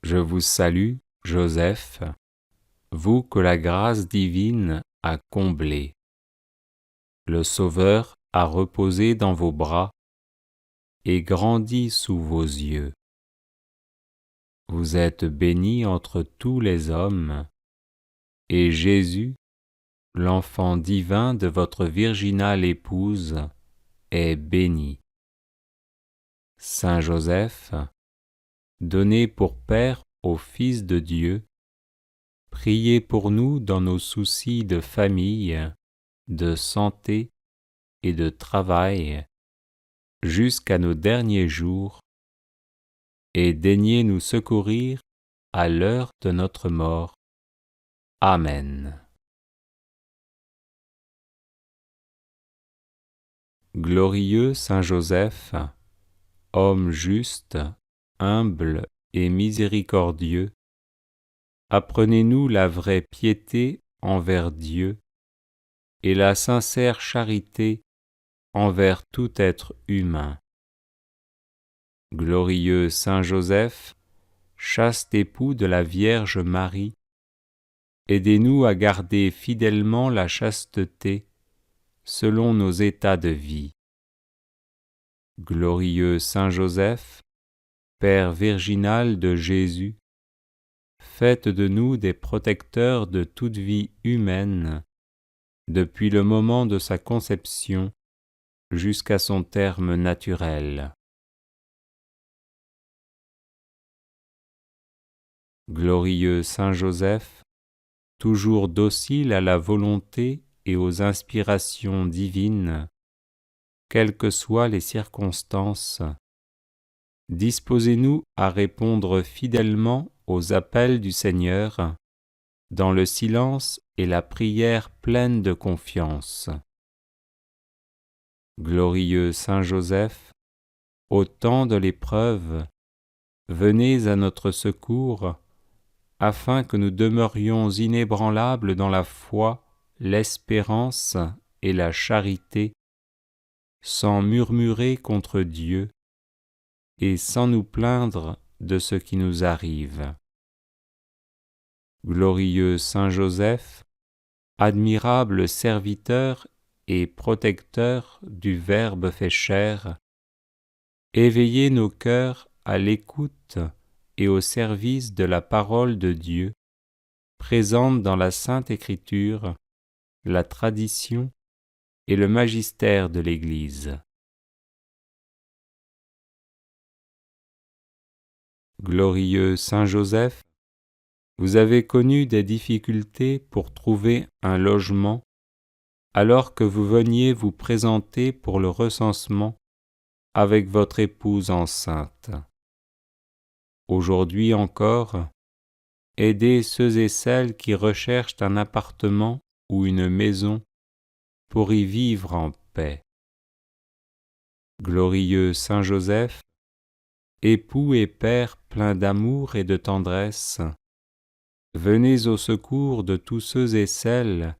Je vous salue, Joseph, vous que la grâce divine a comblé. Le Sauveur a reposé dans vos bras et grandi sous vos yeux. Vous êtes bénie entre tous les hommes, et Jésus, l'enfant divin de votre virginale épouse, est béni. Saint Joseph, donné pour Père au Fils de Dieu, priez pour nous dans nos soucis de famille, de santé et de travail, jusqu'à nos derniers jours, et daignez nous secourir à l'heure de notre mort. Amen. Glorieux Saint Joseph, homme juste, humble et miséricordieux, apprenez-nous la vraie piété envers Dieu et la sincère charité envers tout être humain. Glorieux Saint Joseph, chaste époux de la Vierge Marie, aidez-nous à garder fidèlement la chasteté selon nos états de vie. Glorieux Saint Joseph, Père virginal de Jésus, faites de nous des protecteurs de toute vie humaine, depuis le moment de sa conception jusqu'à son terme naturel. Glorieux Saint Joseph, toujours docile à la volonté et aux inspirations divines, quelles que soient les circonstances, disposez-nous à répondre fidèlement aux appels du Seigneur, dans le silence et la prière pleine de confiance. Glorieux Saint Joseph, au temps de l'épreuve, venez à notre secours, afin que nous demeurions inébranlables dans la foi, l'espérance et la charité, sans murmurer contre Dieu et sans nous plaindre de ce qui nous arrive. Glorieux Saint Joseph, admirable serviteur et protecteur du Verbe fait chair, éveillez nos cœurs à l'écoute et au service de la parole de Dieu, présente dans la Sainte Écriture, la tradition et le magistère de l'Église. Glorieux Saint Joseph, vous avez connu des difficultés pour trouver un logement alors que vous veniez vous présenter pour le recensement avec votre épouse enceinte. Aujourd'hui encore, aidez ceux et celles qui recherchent un appartement ou une maison pour y vivre en paix. Glorieux Saint Joseph, époux et père plein d'amour et de tendresse, venez au secours de tous ceux et celles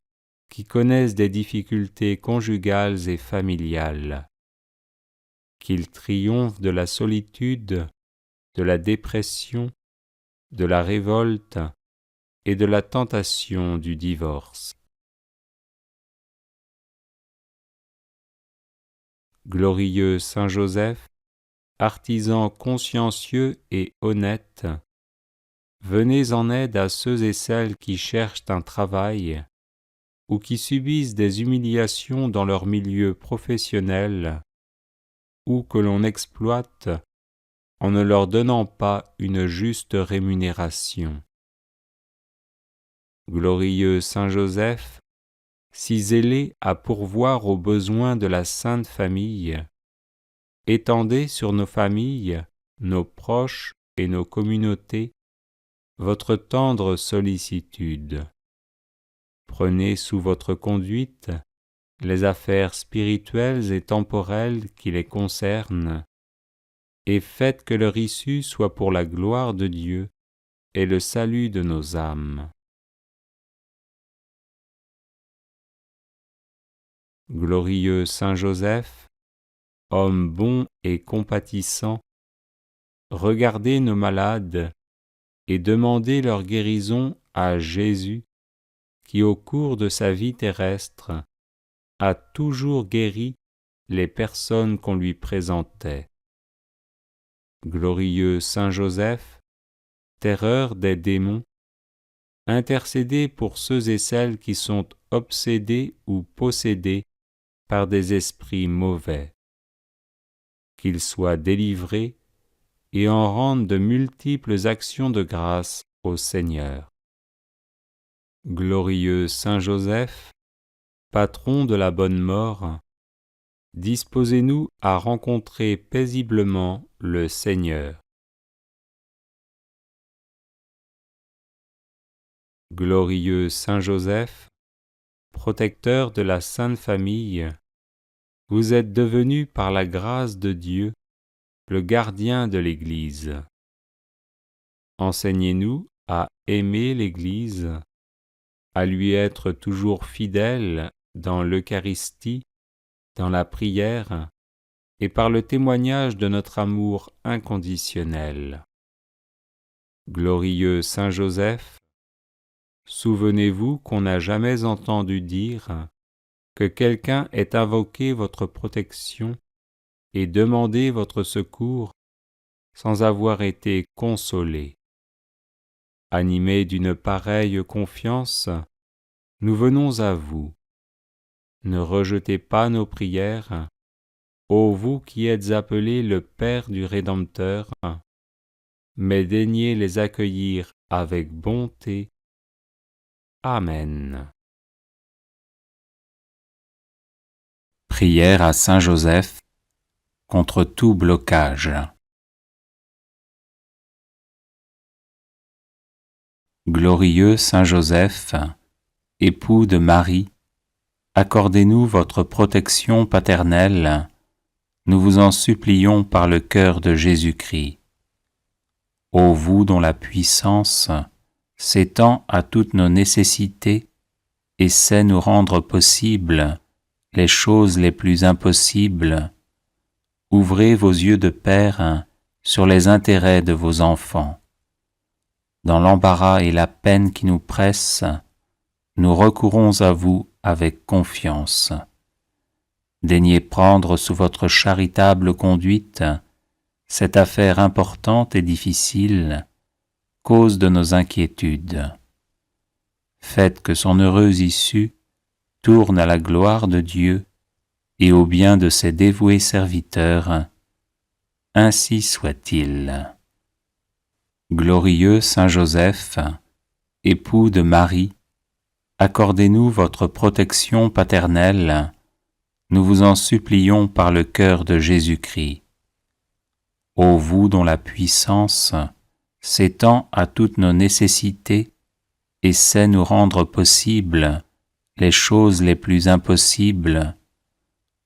qui connaissent des difficultés conjugales et familiales. Qu'ils triomphent de la solitude, de la dépression, de la révolte et de la tentation du divorce. Glorieux Saint Joseph, artisan consciencieux et honnête, venez en aide à ceux et celles qui cherchent un travail ou qui subissent des humiliations dans leur milieu professionnel ou que l'on exploite en ne leur donnant pas une juste rémunération. Glorieux Saint Joseph, si zélé à pourvoir aux besoins de la Sainte Famille, étendez sur nos familles, nos proches et nos communautés votre tendre sollicitude. Prenez sous votre conduite les affaires spirituelles et temporelles qui les concernent, et faites que leur issue soit pour la gloire de Dieu et le salut de nos âmes. Glorieux Saint Joseph, homme bon et compatissant, regardez nos malades et demandez leur guérison à Jésus, qui au cours de sa vie terrestre a toujours guéri les personnes qu'on lui présentait. Glorieux Saint Joseph, terreur des démons, intercédez pour ceux et celles qui sont obsédés ou possédés par des esprits mauvais, qu'ils soient délivrés et en rendent de multiples actions de grâce au Seigneur. Glorieux Saint Joseph, patron de la bonne mort, disposez-nous à rencontrer paisiblement le Seigneur. Glorieux Saint Joseph, protecteur de la Sainte Famille, vous êtes devenu par la grâce de Dieu le gardien de l'Église. Enseignez-nous à aimer l'Église, à lui être toujours fidèles dans l'Eucharistie, dans la prière et par le témoignage de notre amour inconditionnel. Glorieux Saint Joseph, souvenez-vous qu'on n'a jamais entendu dire que quelqu'un ait invoqué votre protection et demandé votre secours sans avoir été consolé. Animés d'une pareille confiance, nous venons à vous. Ne rejetez pas nos prières, ô vous qui êtes appelé le Père du Rédempteur, mais daignez les accueillir avec bonté. Amen. Prière à Saint Joseph contre tout blocage. Glorieux Saint Joseph, époux de Marie, accordez-nous votre protection paternelle, nous vous en supplions par le cœur de Jésus-Christ. Ô vous dont la puissance s'étend à toutes nos nécessités et sait nous rendre possibles les choses les plus impossibles, ouvrez vos yeux de Père sur les intérêts de vos enfants. Dans l'embarras et la peine qui nous pressent, nous recourons à vous avec confiance. Daignez prendre sous votre charitable conduite cette affaire importante et difficile, cause de nos inquiétudes. Faites que son heureuse issue tourne à la gloire de Dieu et au bien de ses dévoués serviteurs. Ainsi soit-il. Glorieux Saint Joseph, époux de Marie, accordez-nous votre protection paternelle, nous vous en supplions par le cœur de Jésus-Christ. Ô vous dont la puissance s'étend à toutes nos nécessités et sait nous rendre possibles les choses les plus impossibles,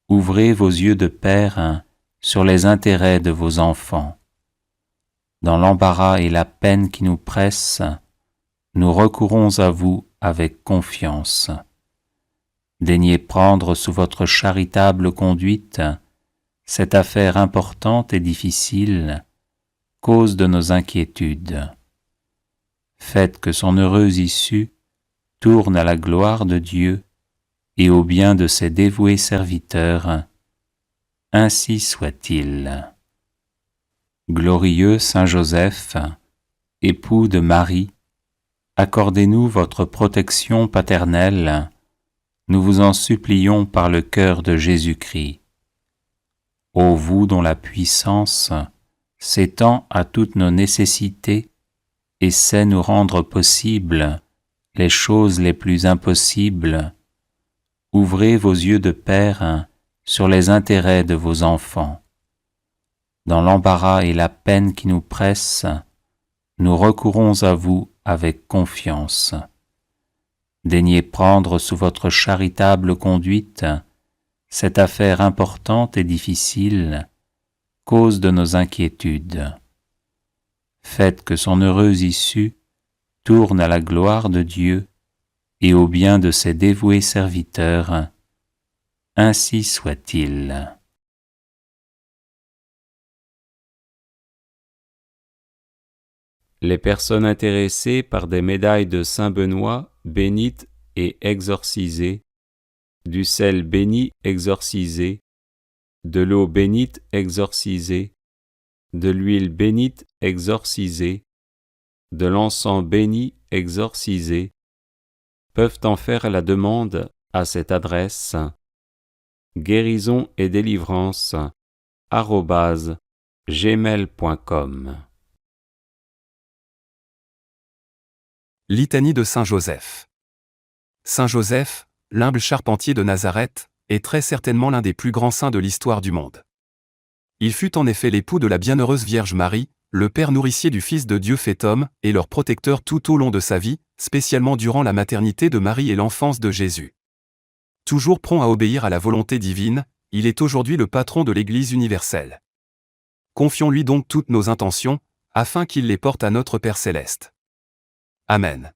ouvrez vos yeux de Père sur les intérêts de vos enfants. Dans l'embarras et la peine qui nous pressent, nous recourons à vous avec confiance. Daignez prendre sous votre charitable conduite cette affaire importante et difficile, cause de nos inquiétudes. Faites que son heureuse issue tourne à la gloire de Dieu et au bien de ses dévoués serviteurs. Ainsi soit-il. Glorieux Saint Joseph, époux de Marie, accordez-nous votre protection paternelle, nous vous en supplions par le cœur de Jésus-Christ. Ô vous dont la puissance s'étend à toutes nos nécessités et sait nous rendre possibles les choses les plus impossibles, ouvrez vos yeux de Père sur les intérêts de vos enfants. Dans l'embarras et la peine qui nous pressent, nous recourons à vous avec confiance. Daignez prendre sous votre charitable conduite cette affaire importante et difficile, cause de nos inquiétudes. Faites que son heureuse issue tourne à la gloire de Dieu et au bien de ses dévoués serviteurs. Ainsi soit-il. Les personnes intéressées par des médailles de Saint Benoît bénites et exorcisées, du sel béni exorcisé, de l'eau bénite exorcisée, de l'huile bénite exorcisée, de l'encens béni exorcisé, peuvent en faire la demande à cette adresse guérison et délivrance @gmail.com. Litanie de Saint Joseph. Saint Joseph, l'humble charpentier de Nazareth, est très certainement l'un des plus grands saints de l'histoire du monde. Il fut en effet l'époux de la bienheureuse Vierge Marie, le père nourricier du Fils de Dieu fait homme, et leur protecteur tout au long de sa vie, spécialement durant la maternité de Marie et l'enfance de Jésus. Toujours prompt à obéir à la volonté divine, il est aujourd'hui le patron de l'Église universelle. Confions-lui donc toutes nos intentions, afin qu'il les porte à notre Père céleste. Amen.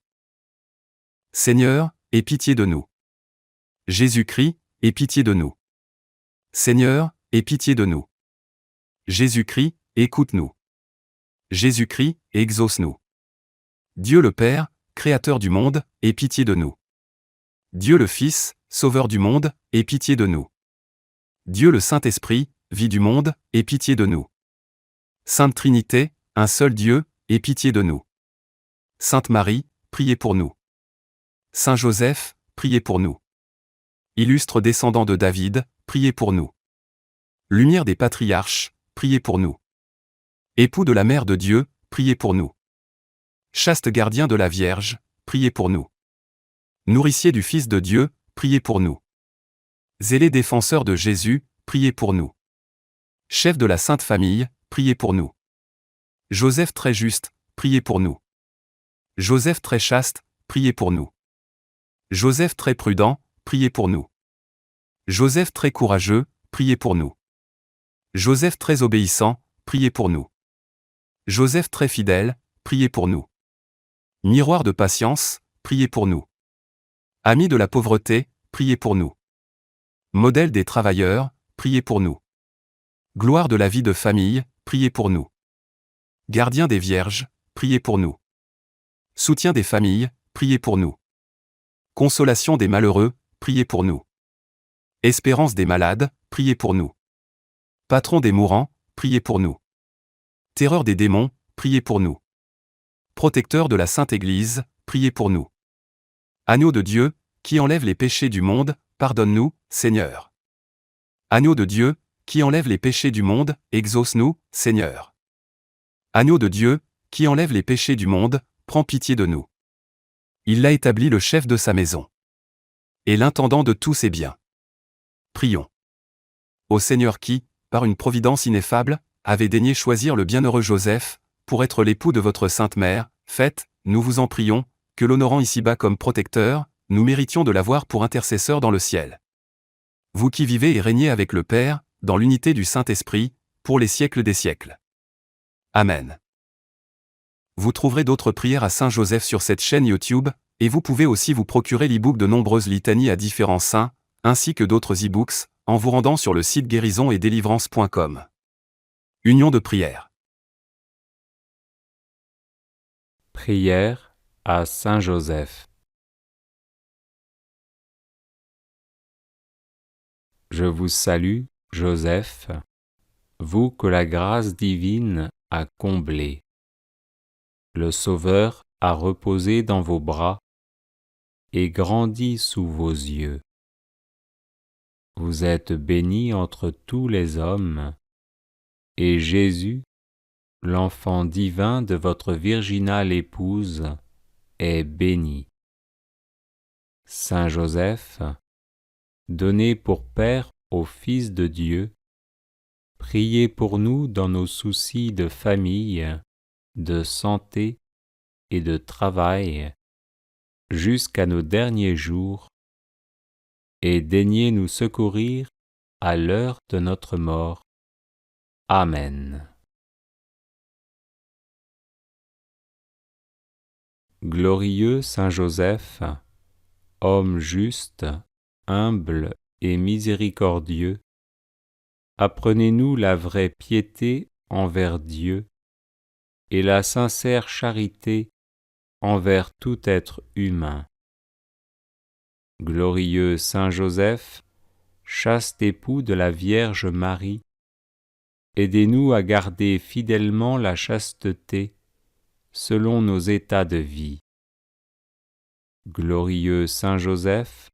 Seigneur, aie pitié de nous. Jésus-Christ, aie pitié de nous. Seigneur, aie pitié de nous. Jésus-Christ, écoute-nous. Jésus-Christ, exauce-nous. Dieu le Père, Créateur du monde, aie pitié de nous. Dieu le Fils, Sauveur du monde, aie pitié de nous. Dieu le Saint-Esprit, Vie du monde, aie pitié de nous. Sainte Trinité, un seul Dieu, aie pitié de nous. Sainte Marie, priez pour nous. Saint Joseph, priez pour nous. Illustre descendant de David, priez pour nous. Lumière des patriarches, priez pour nous. Époux de la Mère de Dieu, priez pour nous. Chaste gardien de la Vierge, priez pour nous. Nourricier du Fils de Dieu, priez pour nous. Zélé défenseur de Jésus, priez pour nous. Chef de la Sainte Famille, priez pour nous. Joseph très juste, priez pour nous. Joseph très chaste, priez pour nous. Joseph très prudent, priez pour nous. Joseph très courageux, priez pour nous. Joseph très obéissant, priez pour nous. Joseph très fidèle, priez pour nous. Miroir de patience, priez pour nous. Ami de la pauvreté, priez pour nous. Modèle des travailleurs, priez pour nous. Gloire de la vie de famille, priez pour nous. Gardien des vierges, priez pour nous. Soutien des familles, priez pour nous. Consolation des malheureux, priez pour nous. Espérance des malades, priez pour nous. Patron des mourants, priez pour nous. Terreur des démons, priez pour nous. Protecteur de la Sainte Église, priez pour nous. Agneau de Dieu, qui enlève les péchés du monde, pardonne-nous, Seigneur. Agneau de Dieu, qui enlève les péchés du monde, exauce-nous, Seigneur. Agneau de Dieu, qui enlève les péchés du monde, prends pitié de nous. Il l'a établi le chef de sa maison. Et l'intendant de tous ses biens. Prions. Ô Seigneur qui, par une providence ineffable, avait daigné choisir le bienheureux Joseph, pour être l'époux de votre Sainte Mère, faites, nous vous en prions, que l'honorant ici-bas comme protecteur, nous méritions de l'avoir pour intercesseur dans le ciel. Vous qui vivez et régnez avec le Père, dans l'unité du Saint-Esprit, pour les siècles des siècles. Amen. Vous trouverez d'autres prières à Saint Joseph sur cette chaîne YouTube, et vous pouvez aussi vous procurer l'e-book de nombreuses litanies à différents saints, ainsi que d'autres e-books, en vous rendant sur le site guérisonetdélivrance.com. Union de prière. Prière à Saint Joseph. Je vous salue, Joseph, vous que la grâce divine a comblé. Le Sauveur a reposé dans vos bras et grandi sous vos yeux. Vous êtes béni entre tous les hommes, et Jésus, l'enfant divin de votre virginale épouse, est béni. Saint Joseph, donné pour Père au Fils de Dieu, priez pour nous dans nos soucis de famille, de santé et de travail, jusqu'à nos derniers jours, et daignez nous secourir à l'heure de notre mort. Amen. Glorieux Saint Joseph, homme juste, humble et miséricordieux, apprenez-nous la vraie piété envers Dieu et la sincère charité envers tout être humain. Glorieux Saint Joseph, chaste époux de la Vierge Marie, aidez-nous à garder fidèlement la chasteté selon nos états de vie. Glorieux Saint Joseph,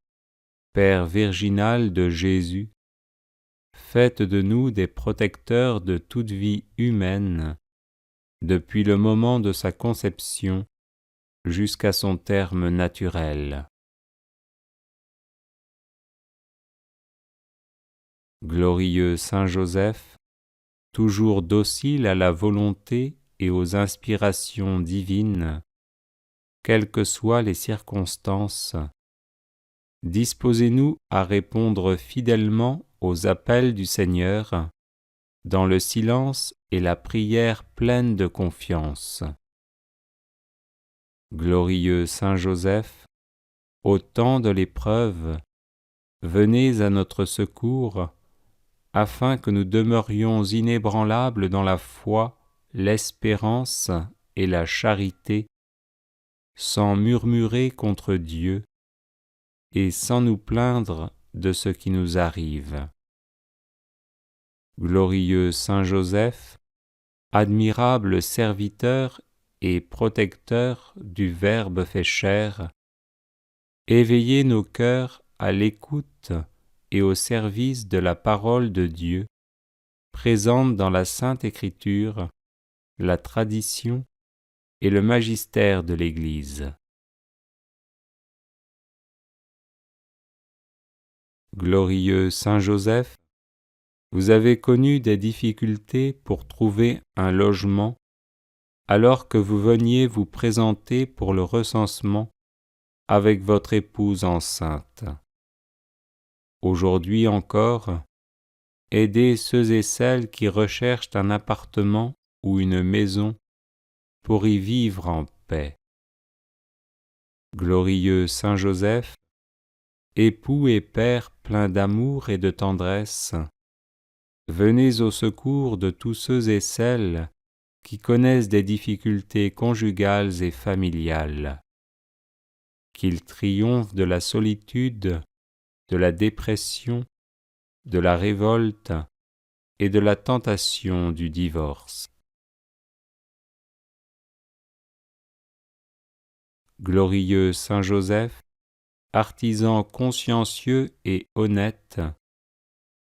Père virginal de Jésus, faites de nous des protecteurs de toute vie humaine, depuis le moment de sa conception jusqu'à son terme naturel. Glorieux Saint Joseph, toujours docile à la volonté et aux inspirations divines, quelles que soient les circonstances, disposez-nous à répondre fidèlement aux appels du Seigneur, dans le silence et la prière pleine de confiance. Glorieux Saint Joseph, au temps de l'épreuve, venez à notre secours, afin que nous demeurions inébranlables dans la foi, l'espérance et la charité, sans murmurer contre Dieu et sans nous plaindre de ce qui nous arrive. Glorieux Saint Joseph, admirable serviteur et protecteur du Verbe fait chair, éveillez nos cœurs à l'écoute et au service de la parole de Dieu, présente dans la Sainte Écriture, la tradition et le magistère de l'Église. Glorieux Saint Joseph, vous avez connu des difficultés pour trouver un logement alors que vous veniez vous présenter pour le recensement avec votre épouse enceinte. Aujourd'hui encore, aidez ceux et celles qui recherchent un appartement ou une maison pour y vivre en paix. Glorieux Saint Joseph, époux et père plein d'amour et de tendresse, venez au secours de tous ceux et celles qui connaissent des difficultés conjugales et familiales. Qu'ils triomphent de la solitude, de la dépression, de la révolte et de la tentation du divorce. Glorieux Saint Joseph, artisan consciencieux et honnête,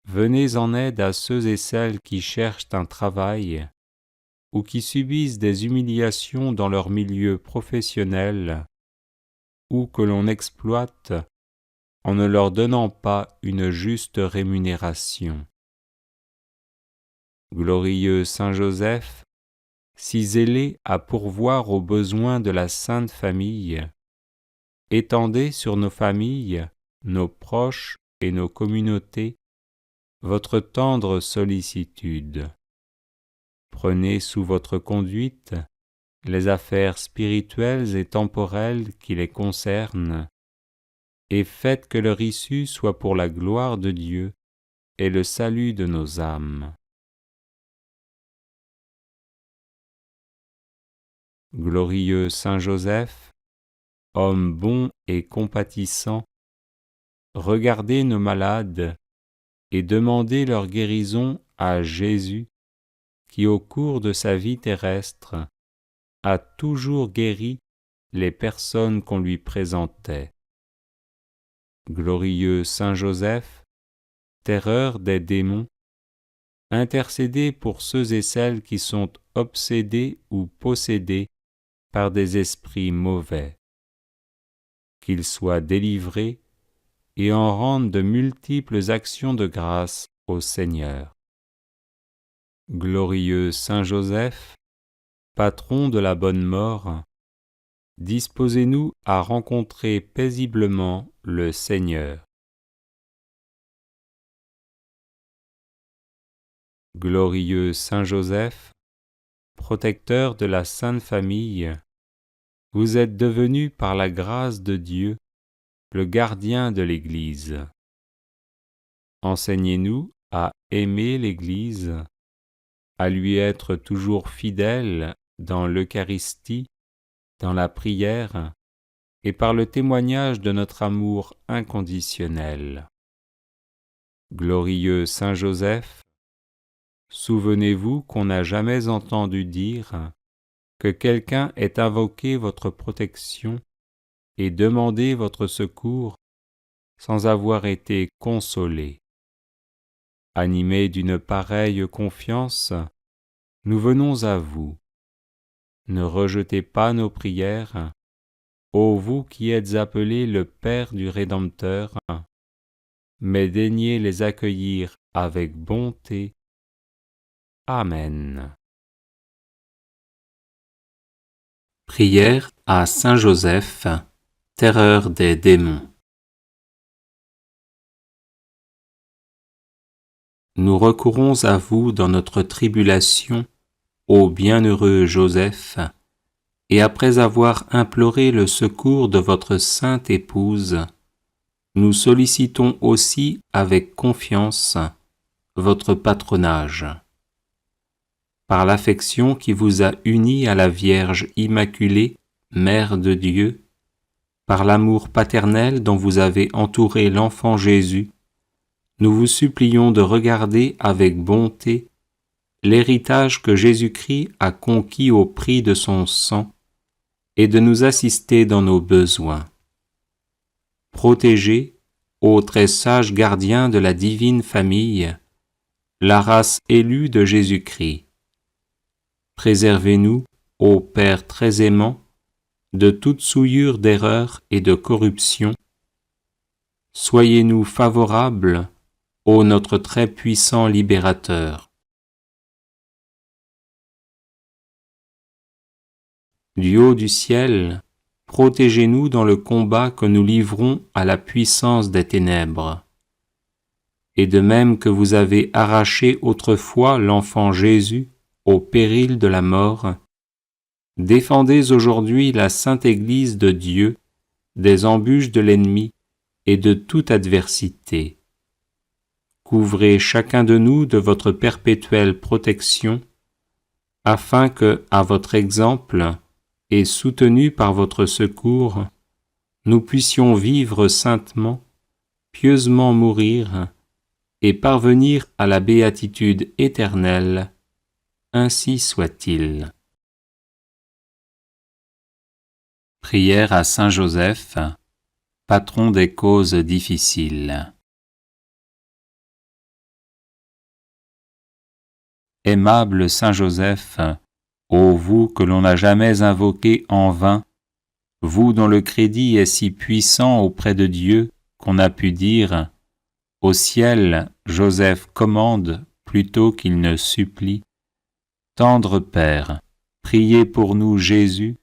venez en aide à ceux et celles qui cherchent un travail ou qui subissent des humiliations dans leur milieu professionnel ou que l'on exploite en ne leur donnant pas une juste rémunération. Glorieux Saint Joseph, si zélé à pourvoir aux besoins de la Sainte Famille, étendez sur nos familles, nos proches et nos communautés votre tendre sollicitude. Prenez sous votre conduite les affaires spirituelles et temporelles qui les concernent, et faites que leur issue soit pour la gloire de Dieu et le salut de nos âmes. Glorieux Saint Joseph, homme bon et compatissant, regardez nos malades et demandez leur guérison à Jésus, qui au cours de sa vie terrestre a toujours guéri les personnes qu'on lui présentait. Glorieux Saint Joseph, terreur des démons, intercédez pour ceux et celles qui sont obsédés ou possédés par des esprits mauvais. Qu'ils soient délivrés et en rendent de multiples actions de grâce au Seigneur. Glorieux Saint Joseph, patron de la bonne mort, disposez-nous à rencontrer paisiblement le Seigneur. Glorieux Saint Joseph, protecteur de la Sainte Famille, vous êtes devenu par la grâce de Dieu le gardien de l'Église. Enseignez-nous à aimer l'Église, à lui être toujours fidèles dans l'Eucharistie, dans la prière et par le témoignage de notre amour inconditionnel. Glorieux Saint Joseph, souvenez-vous qu'on n'a jamais entendu dire que quelqu'un ait invoqué votre protection et demandé votre secours sans avoir été consolé. Animés d'une pareille confiance, nous venons à vous. Ne rejetez pas nos prières, ô vous qui êtes appelé le Père du Rédempteur, mais daignez les accueillir avec bonté. Amen. Prière à Saint Joseph, terreur des démons. Nous recourons à vous dans notre tribulation, ô bienheureux Joseph, et après avoir imploré le secours de votre sainte épouse, nous sollicitons aussi avec confiance votre patronage. Par l'affection qui vous a unis à la Vierge Immaculée, Mère de Dieu, par l'amour paternel dont vous avez entouré l'enfant Jésus, nous vous supplions de regarder avec bonté l'héritage que Jésus-Christ a conquis au prix de son sang et de nous assister dans nos besoins. Protégez, ô très sages gardiens de la divine famille, la race élue de Jésus-Christ. Préservez-nous, ô Père très aimant, de toute souillure d'erreur et de corruption. Soyez-nous favorables, ô notre très puissant libérateur. Du haut du ciel, protégez-nous dans le combat que nous livrons à la puissance des ténèbres. Et de même que vous avez arraché autrefois l'enfant Jésus au péril de la mort, défendez aujourd'hui la sainte Église de Dieu des embûches de l'ennemi et de toute adversité. Couvrez chacun de nous de votre perpétuelle protection, afin que, à votre exemple, et soutenus par votre secours, nous puissions vivre saintement, pieusement mourir, et parvenir à la béatitude éternelle. Ainsi soit-il. Prière à Saint Joseph, patron des causes difficiles. Aimable Saint Joseph, ô vous que l'on n'a jamais invoqué en vain, vous dont le crédit est si puissant auprès de Dieu qu'on a pu dire « Au ciel, Joseph commande plutôt qu'il ne supplie ». Tendre Père, priez pour nous Jésus,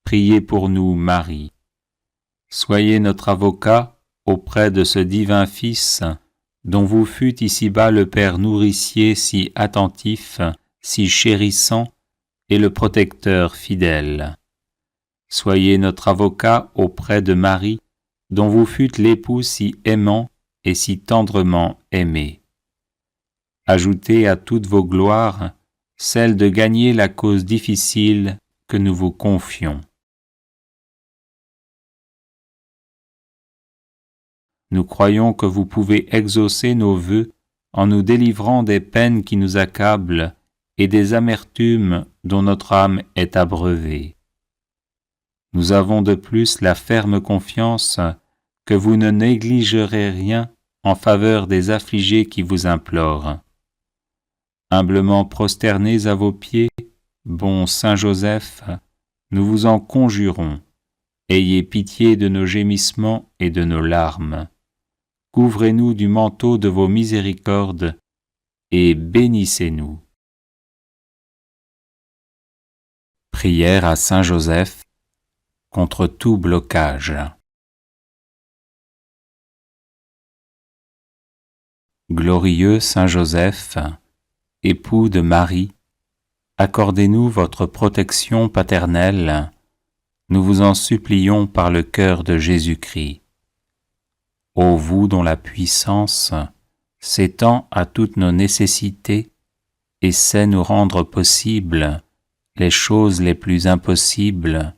priez pour nous Marie. Soyez notre avocat auprès de ce divin Fils, dont vous fûtes ici-bas le Père nourricier si attentif, si chérissant, et le protecteur fidèle. Soyez notre avocat auprès de Marie, dont vous fûtes l'époux si aimant et si tendrement aimé. Ajoutez à toutes vos gloires celle de gagner la cause difficile que nous vous confions. Nous croyons que vous pouvez exaucer nos vœux en nous délivrant des peines qui nous accablent et des amertumes dont notre âme est abreuvée. Nous avons de plus la ferme confiance que vous ne négligerez rien en faveur des affligés qui vous implorent. Humblement prosternés à vos pieds, bon Saint Joseph, nous vous en conjurons, ayez pitié de nos gémissements et de nos larmes. Couvrez-nous du manteau de vos miséricordes et bénissez-nous. Prière à Saint Joseph contre tout blocage. Glorieux Saint Joseph, époux de Marie, accordez-nous votre protection paternelle, nous vous en supplions par le cœur de Jésus-Christ. Ô vous dont la puissance s'étend à toutes nos nécessités et sait nous rendre possible les choses les plus impossibles,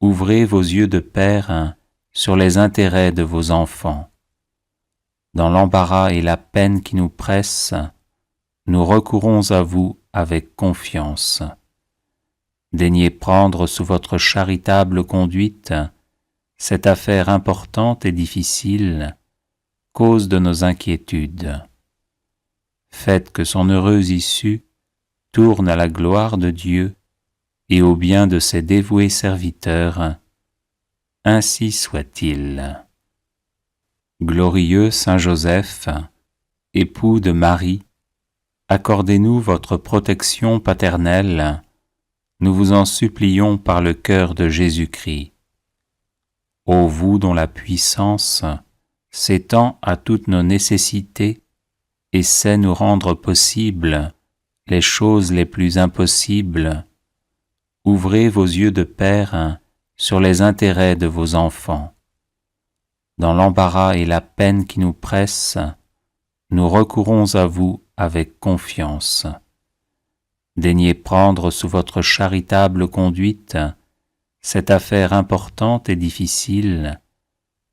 ouvrez vos yeux de père sur les intérêts de vos enfants. Dans l'embarras et la peine qui nous pressent, nous recourons à vous avec confiance. Daignez prendre sous votre charitable conduite cette affaire importante et difficile, cause de nos inquiétudes. Faites que son heureuse issue tourne à la gloire de Dieu et au bien de ses dévoués serviteurs. Ainsi soit-il. Glorieux Saint Joseph, époux de Marie, accordez-nous votre protection paternelle, nous vous en supplions par le cœur de Jésus-Christ. Ô vous dont la puissance s'étend à toutes nos nécessités et sait nous rendre possibles les choses les plus impossibles, ouvrez vos yeux de père sur les intérêts de vos enfants. Dans l'embarras et la peine qui nous pressent, nous recourons à vous avec confiance. Daignez prendre sous votre charitable conduite cette affaire importante et difficile,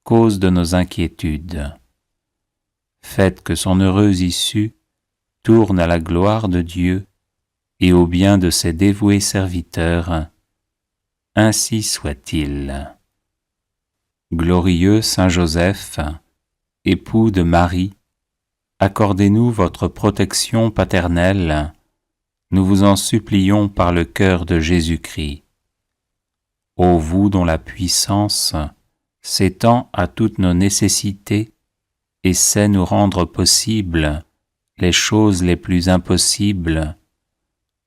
cause de nos inquiétudes. Faites que son heureuse issue tourne à la gloire de Dieu et au bien de ses dévoués serviteurs. Ainsi soit-il. Glorieux Saint Joseph, époux de Marie, accordez-nous votre protection paternelle, nous vous en supplions par le cœur de Jésus-Christ. Ô vous dont la puissance s'étend à toutes nos nécessités et sait nous rendre possibles les choses les plus impossibles,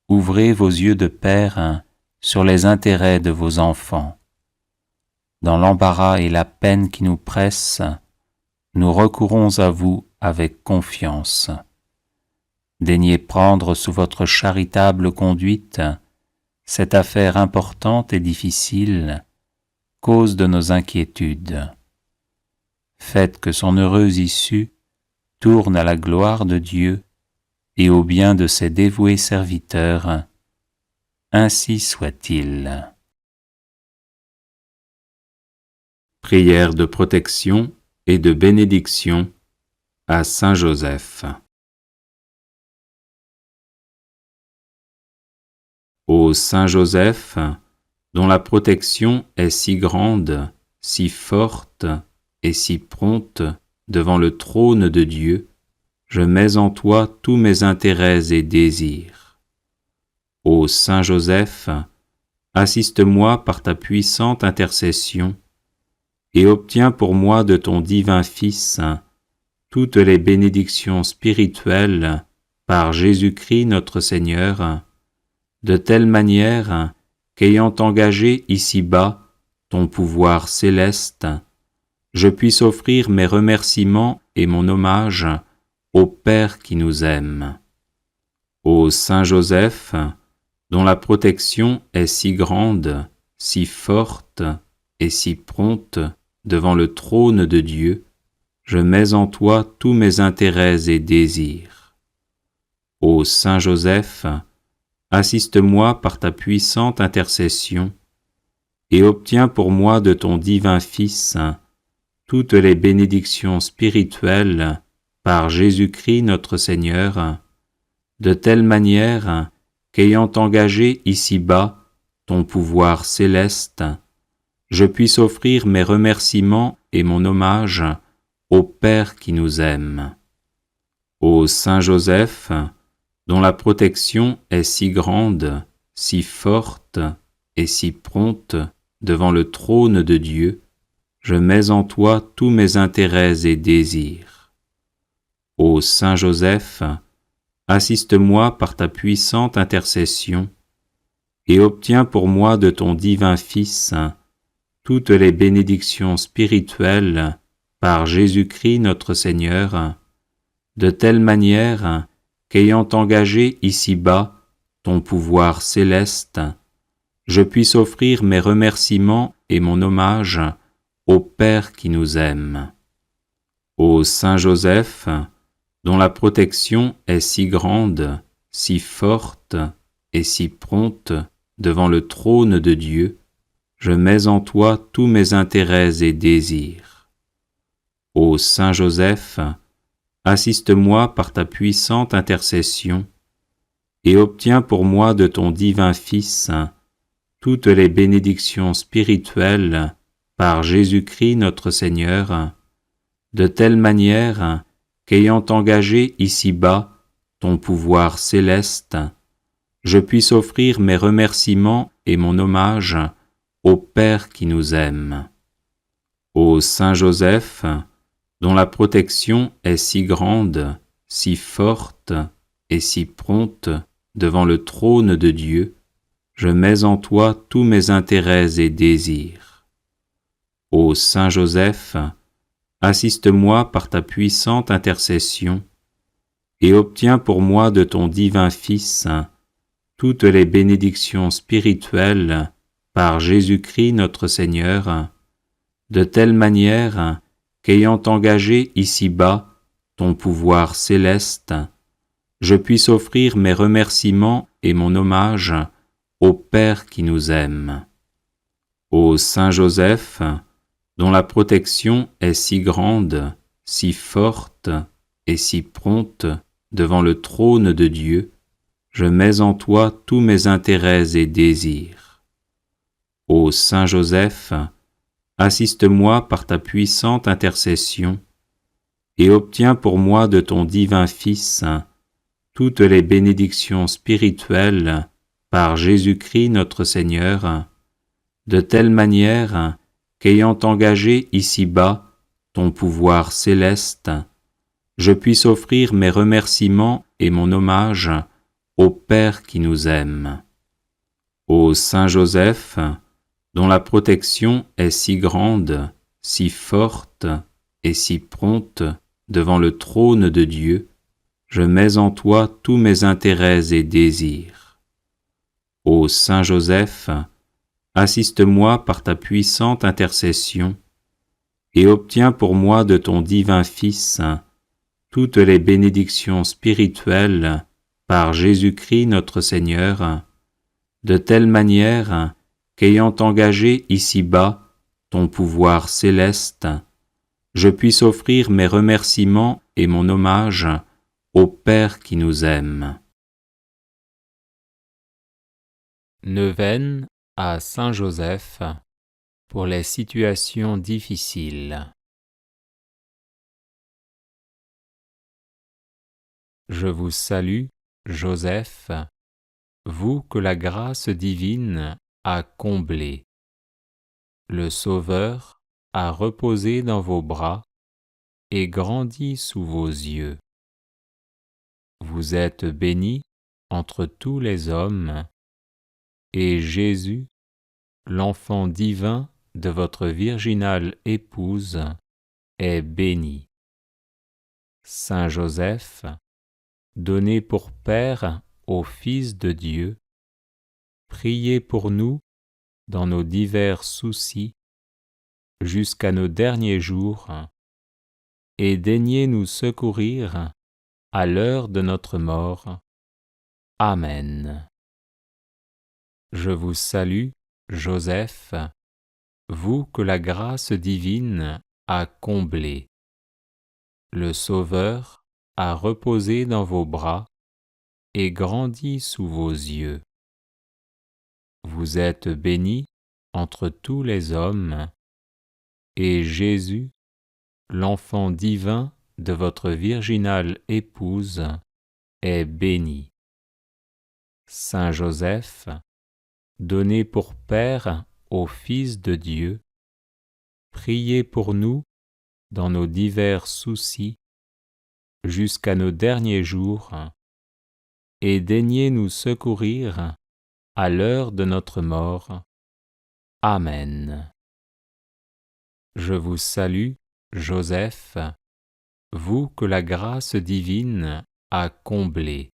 ouvrez vos yeux de père sur les intérêts de vos enfants. Dans l'embarras et la peine qui nous pressent, nous recourons à vous avec confiance. Daignez prendre sous votre charitable conduite cette affaire importante et difficile, cause de nos inquiétudes. Faites que son heureuse issue tourne à la gloire de Dieu et au bien de ses dévoués serviteurs. Ainsi soit-il. Prière de protection et de bénédiction à Saint Joseph. Ô Saint Joseph, dont la protection est si grande, si forte et si prompte devant le trône de Dieu, je mets en toi tous mes intérêts et désirs. Ô Saint Joseph, assiste-moi par ta puissante intercession et obtiens pour moi de ton divin Fils toutes les bénédictions spirituelles par Jésus-Christ notre Seigneur, de telle manière qu'ayant engagé ici-bas ton pouvoir céleste, je puisse offrir mes remerciements et mon hommage au Père qui nous aime. Ô Saint Joseph, dont la protection est si grande, si forte et si prompte devant le trône de Dieu, je mets en toi tous mes intérêts et désirs. Ô Saint Joseph, assiste-moi par ta puissante intercession et obtiens pour moi de ton divin Fils toutes les bénédictions spirituelles par Jésus-Christ notre Seigneur, de telle manière qu'ayant engagé ici-bas ton pouvoir céleste, je puisse offrir mes remerciements et mon hommage au Père qui nous aime. Ô Saint Joseph, dont la protection est si grande, si forte et si prompte devant le trône de Dieu, je mets en toi tous mes intérêts et désirs. Ô Saint Joseph, assiste-moi par ta puissante intercession et obtiens pour moi de ton divin Fils toutes les bénédictions spirituelles par Jésus-Christ notre Seigneur, de telle manière qu'ayant engagé ici-bas ton pouvoir céleste, je puisse offrir mes remerciements et mon hommage au Père qui nous aime. Ô Saint Joseph, dont la protection est si grande, si forte et si prompte devant le trône de Dieu, je mets en toi tous mes intérêts et désirs. Ô Saint Joseph, assiste-moi par ta puissante intercession et obtiens pour moi de ton divin Fils toutes les bénédictions spirituelles par Jésus-Christ notre Seigneur, de telle manière qu'ayant engagé ici-bas ton pouvoir céleste, je puisse offrir mes remerciements et mon hommage au Père qui nous aime. Ô Saint Joseph, dont la protection est si grande, si forte et si prompte devant le trône de Dieu, je mets en toi tous mes intérêts et désirs. Ô Saint Joseph, assiste-moi par ta puissante intercession et obtiens pour moi de ton divin Fils toutes les bénédictions spirituelles par Jésus-Christ notre Seigneur, de telle manière qu'ayant engagé ici-bas ton pouvoir céleste, je puisse offrir mes remerciements et mon hommage au Père qui nous aime. Ô Saint Joseph, dont la protection est si grande, si forte et si prompte devant le trône de Dieu, je mets en toi tous mes intérêts et désirs. Ô Saint Joseph, assiste-moi par ta puissante intercession et obtiens pour moi de ton divin Fils toutes les bénédictions spirituelles par Jésus-Christ notre Seigneur, de telle manière qu'ayant engagé ici-bas ton pouvoir céleste, je puisse offrir mes remerciements et mon hommage au Père qui nous aime. Ô Saint Joseph, dont la protection est si grande, si forte et si prompte devant le trône de Dieu, je mets en toi tous mes intérêts et désirs. Ô Saint Joseph, assiste-moi par ta puissante intercession et obtiens pour moi de ton divin Fils toutes les bénédictions spirituelles par Jésus-Christ notre Seigneur, de telle manière qu'ayant engagé ici-bas ton pouvoir céleste, je puisse offrir mes remerciements et mon hommage au Père qui nous aime. Neuvaine à Saint Joseph pour les situations difficiles. Je vous salue, Joseph, vous que la grâce divine a comblé. Le Sauveur a reposé dans vos bras et grandi sous vos yeux. Vous êtes béni entre tous les hommes, et Jésus, l'enfant divin de votre virginale épouse, est béni. Saint Joseph, donné pour Père au Fils de Dieu, priez pour nous dans nos divers soucis jusqu'à nos derniers jours, et daignez nous secourir à l'heure de notre mort. Amen. Je vous salue, Joseph, vous que la grâce divine a comblé. Le Sauveur a reposé dans vos bras et grandi sous vos yeux. Vous êtes béni entre tous les hommes, et Jésus, l'enfant divin de votre virginale épouse, est béni. Saint Joseph, donné pour Père au Fils de Dieu, priez pour nous dans nos divers soucis jusqu'à nos derniers jours, et daignez nous secourir à l'heure de notre mort. Amen. Je vous salue, Joseph, vous que la grâce divine a comblé.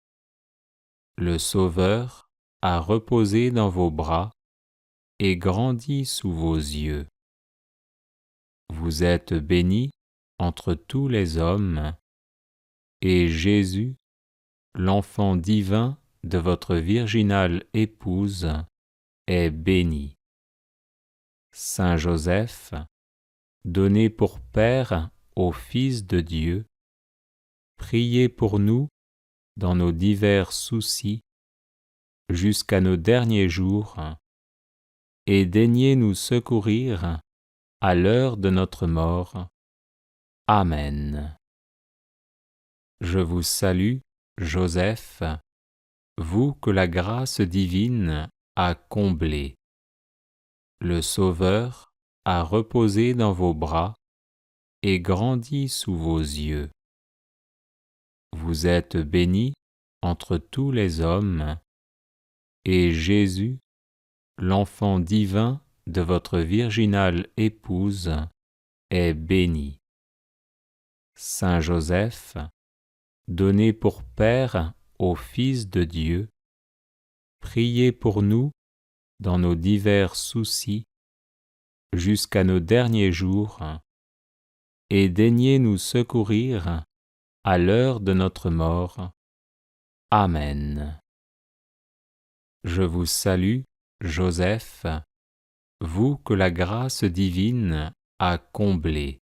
Le Sauveur a reposé dans vos bras et grandi sous vos yeux. Vous êtes béni entre tous les hommes, et Jésus, l'enfant divin de votre virginale épouse est béni. Saint Joseph, donné pour Père au Fils de Dieu, priez pour nous dans nos divers soucis jusqu'à nos derniers jours, et daignez nous secourir à l'heure de notre mort. Amen. Je vous salue, Joseph, vous que la grâce divine a comblé. Le Sauveur a reposé dans vos bras et grandi sous vos yeux. Vous êtes bénie entre tous les hommes, et Jésus, l'enfant divin de votre virginale épouse, est béni. Saint Joseph, donné pour Père au Fils de Dieu, priez pour nous dans nos divers soucis jusqu'à nos derniers jours, et daignez nous secourir à l'heure de notre mort. Amen. Je vous salue, Joseph, vous que la grâce divine a comblé.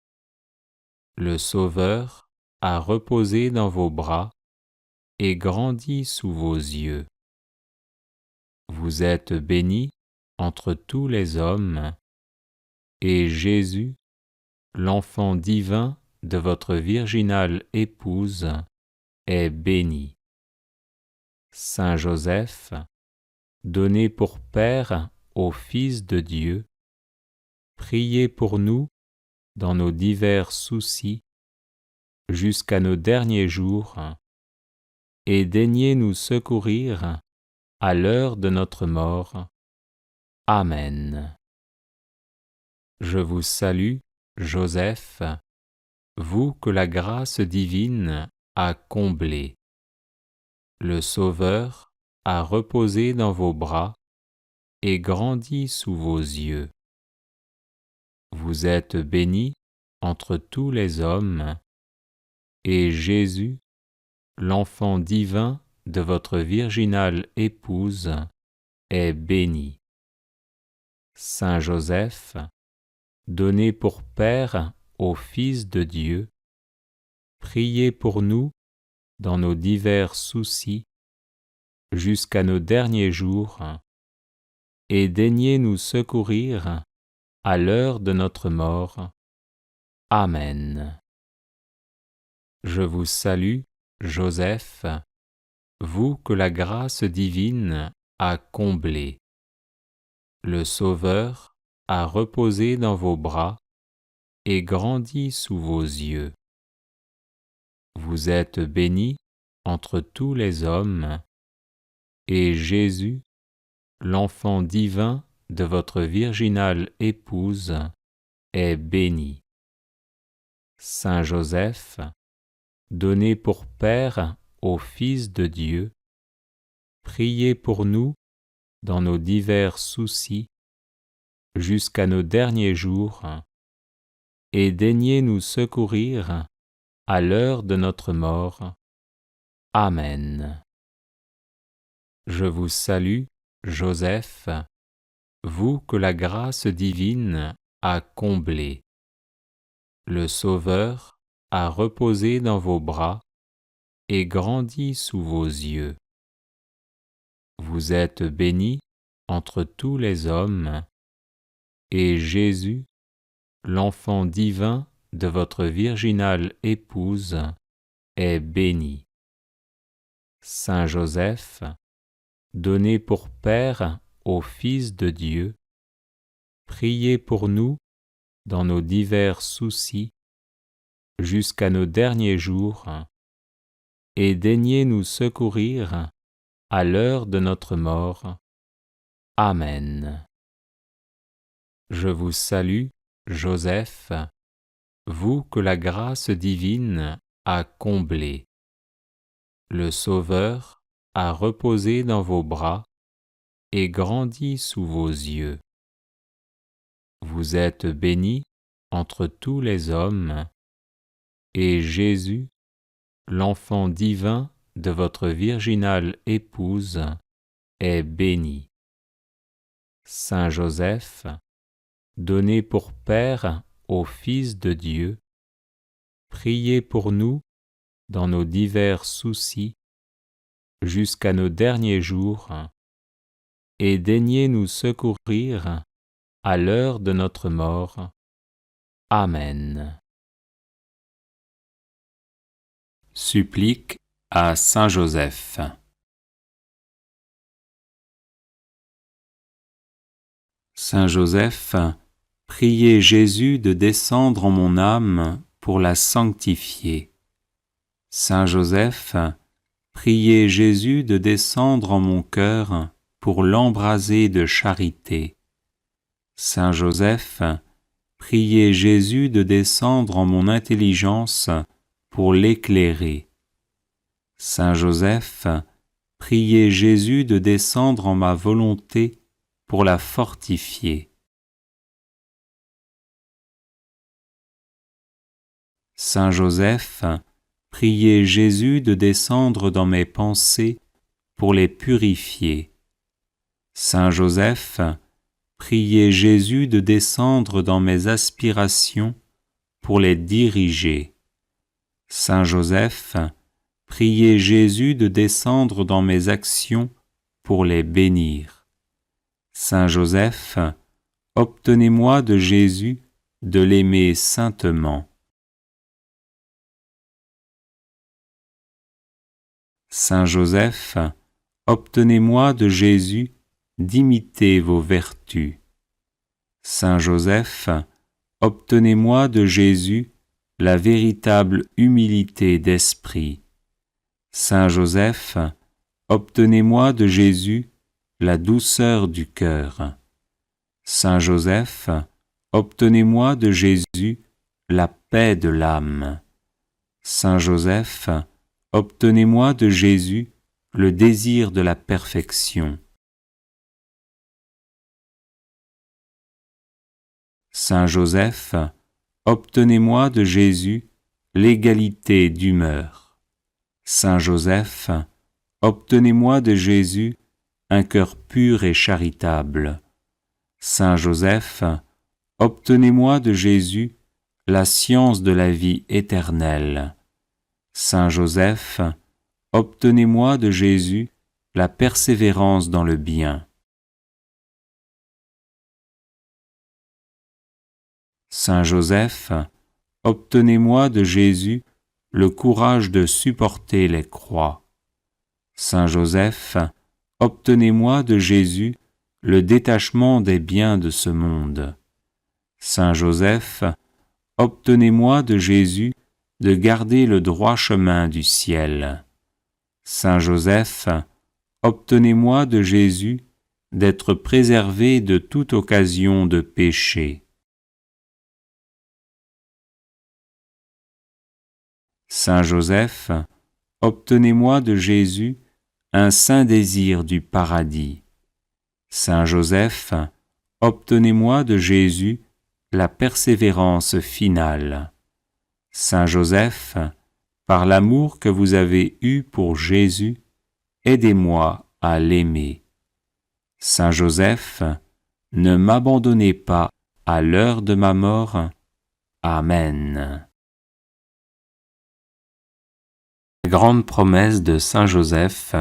Le Sauveur a reposé dans vos bras et grandi sous vos yeux. Vous êtes bénie entre tous les hommes, et Jésus, l'enfant divin de votre virginale épouse, est béni. Saint Joseph, donné pour Père au Fils de Dieu, priez pour nous dans nos divers soucis jusqu'à nos derniers jours, et daignez nous secourir à l'heure de notre mort. Amen. Je vous salue, Joseph, vous que la grâce divine a comblé. Le Sauveur a reposé dans vos bras et grandi sous vos yeux. Vous êtes bénie entre tous les hommes, et Jésus, l'enfant divin de votre virginale épouse, est béni. Saint Joseph, donné pour Père au Fils de Dieu, priez pour nous dans nos divers soucis jusqu'à nos derniers jours, et daignez nous secourir à l'heure de notre mort. Amen. Je vous salue, Joseph, vous que la grâce divine a comblé. Le Sauveur a reposé dans vos bras et grandi sous vos yeux. Vous êtes bénie entre tous les hommes, et Jésus, l'enfant divin de votre virginale épouse, est béni. Saint Joseph, donné pour Père au Fils de Dieu, priez pour nous dans nos divers soucis jusqu'à nos derniers jours, et daignez nous secourir à l'heure de notre mort. Amen. Je vous salue, Joseph, vous que la grâce divine a comblé. Le Sauveur a reposé dans vos bras et grandi sous vos yeux. Vous êtes bénie entre tous les hommes, et Jésus, l'enfant divin de votre virginale épouse, est béni. Saint Joseph, donné pour Père au Fils de Dieu, priez pour nous dans nos divers soucis jusqu'à nos derniers jours, et daignez nous secourir à l'heure de notre mort. Amen. Je vous salue, Joseph, vous que la grâce divine a comblé. Le Sauveur a reposé dans vos bras et grandi sous vos yeux. Vous êtes bénie entre tous les hommes, et Jésus, l'enfant divin de votre virginale épouse est béni. Saint Joseph, donné pour Père au Fils de Dieu, priez pour nous dans nos divers soucis jusqu'à nos derniers jours, et daignez nous secourir à l'heure de notre mort. Amen. Supplique à Saint Joseph. Saint Joseph, priez Jésus de descendre en mon âme pour la sanctifier. Saint Joseph, priez Jésus de descendre en mon cœur pour l'embraser de charité. Saint Joseph, priez Jésus de descendre en mon intelligence pour l'éclairer. Saint Joseph, priez Jésus de descendre en ma volonté pour la fortifier. Saint Joseph, priez Jésus de descendre dans mes pensées pour les purifier. Saint Joseph, priez Jésus de descendre dans mes aspirations pour les diriger. Saint Joseph, priez Jésus de descendre dans mes actions pour les bénir. Saint Joseph, obtenez-moi de Jésus de l'aimer saintement. Saint Joseph, obtenez-moi de Jésus d'imiter vos vertus. Saint Joseph, obtenez-moi de Jésus la véritable humilité d'esprit. Saint Joseph, obtenez-moi de Jésus la douceur du cœur. Saint Joseph, obtenez-moi de Jésus la paix de l'âme. Saint Joseph, obtenez-moi de Jésus le désir de la perfection. Saint Joseph, obtenez-moi de Jésus l'égalité d'humeur. Saint Joseph, obtenez-moi de Jésus un cœur pur et charitable. Saint Joseph, obtenez-moi de Jésus la science de la vie éternelle. Saint Joseph, obtenez-moi de Jésus la persévérance dans le bien. Saint Joseph, obtenez-moi de Jésus le courage de supporter les croix. Saint Joseph, obtenez-moi de Jésus le détachement des biens de ce monde. Saint Joseph, obtenez-moi de Jésus de garder le droit chemin du ciel. Saint Joseph, obtenez-moi de Jésus d'être préservé de toute occasion de péché. Saint Joseph, obtenez-moi de Jésus un saint désir du paradis. Saint Joseph, obtenez-moi de Jésus la persévérance finale. Saint Joseph, par l'amour que vous avez eu pour Jésus, aidez-moi à l'aimer. Saint Joseph, ne m'abandonnez pas à l'heure de ma mort. Amen. Grande promesse de Saint Joseph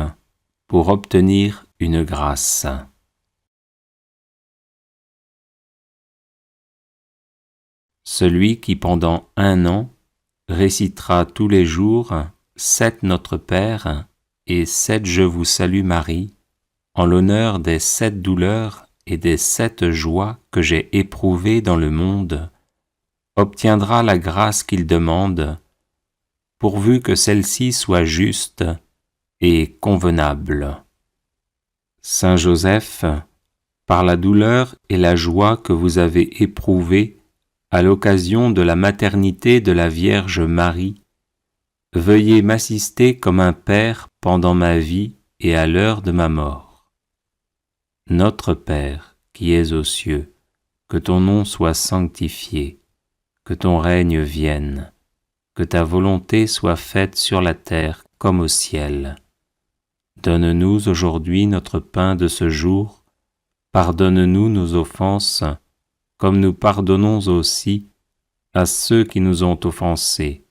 pour obtenir une grâce. Celui qui pendant 1 an récitera tous les jours 7 Notre Père et 7 Je vous salue Marie, en l'honneur des 7 douleurs et des 7 joies que j'ai éprouvées dans le monde, obtiendra la grâce qu'il demande, pourvu que celle-ci soit juste et convenable. Saint Joseph, par la douleur et la joie que vous avez éprouvées à l'occasion de la maternité de la Vierge Marie, veuillez m'assister comme un Père pendant ma vie et à l'heure de ma mort. Notre Père, qui es aux cieux, que ton nom soit sanctifié, que ton règne vienne, que ta volonté soit faite sur la terre comme au ciel. Donne-nous aujourd'hui notre pain de ce jour. Pardonne-nous nos offenses, comme nous pardonnons aussi à ceux qui nous ont offensés.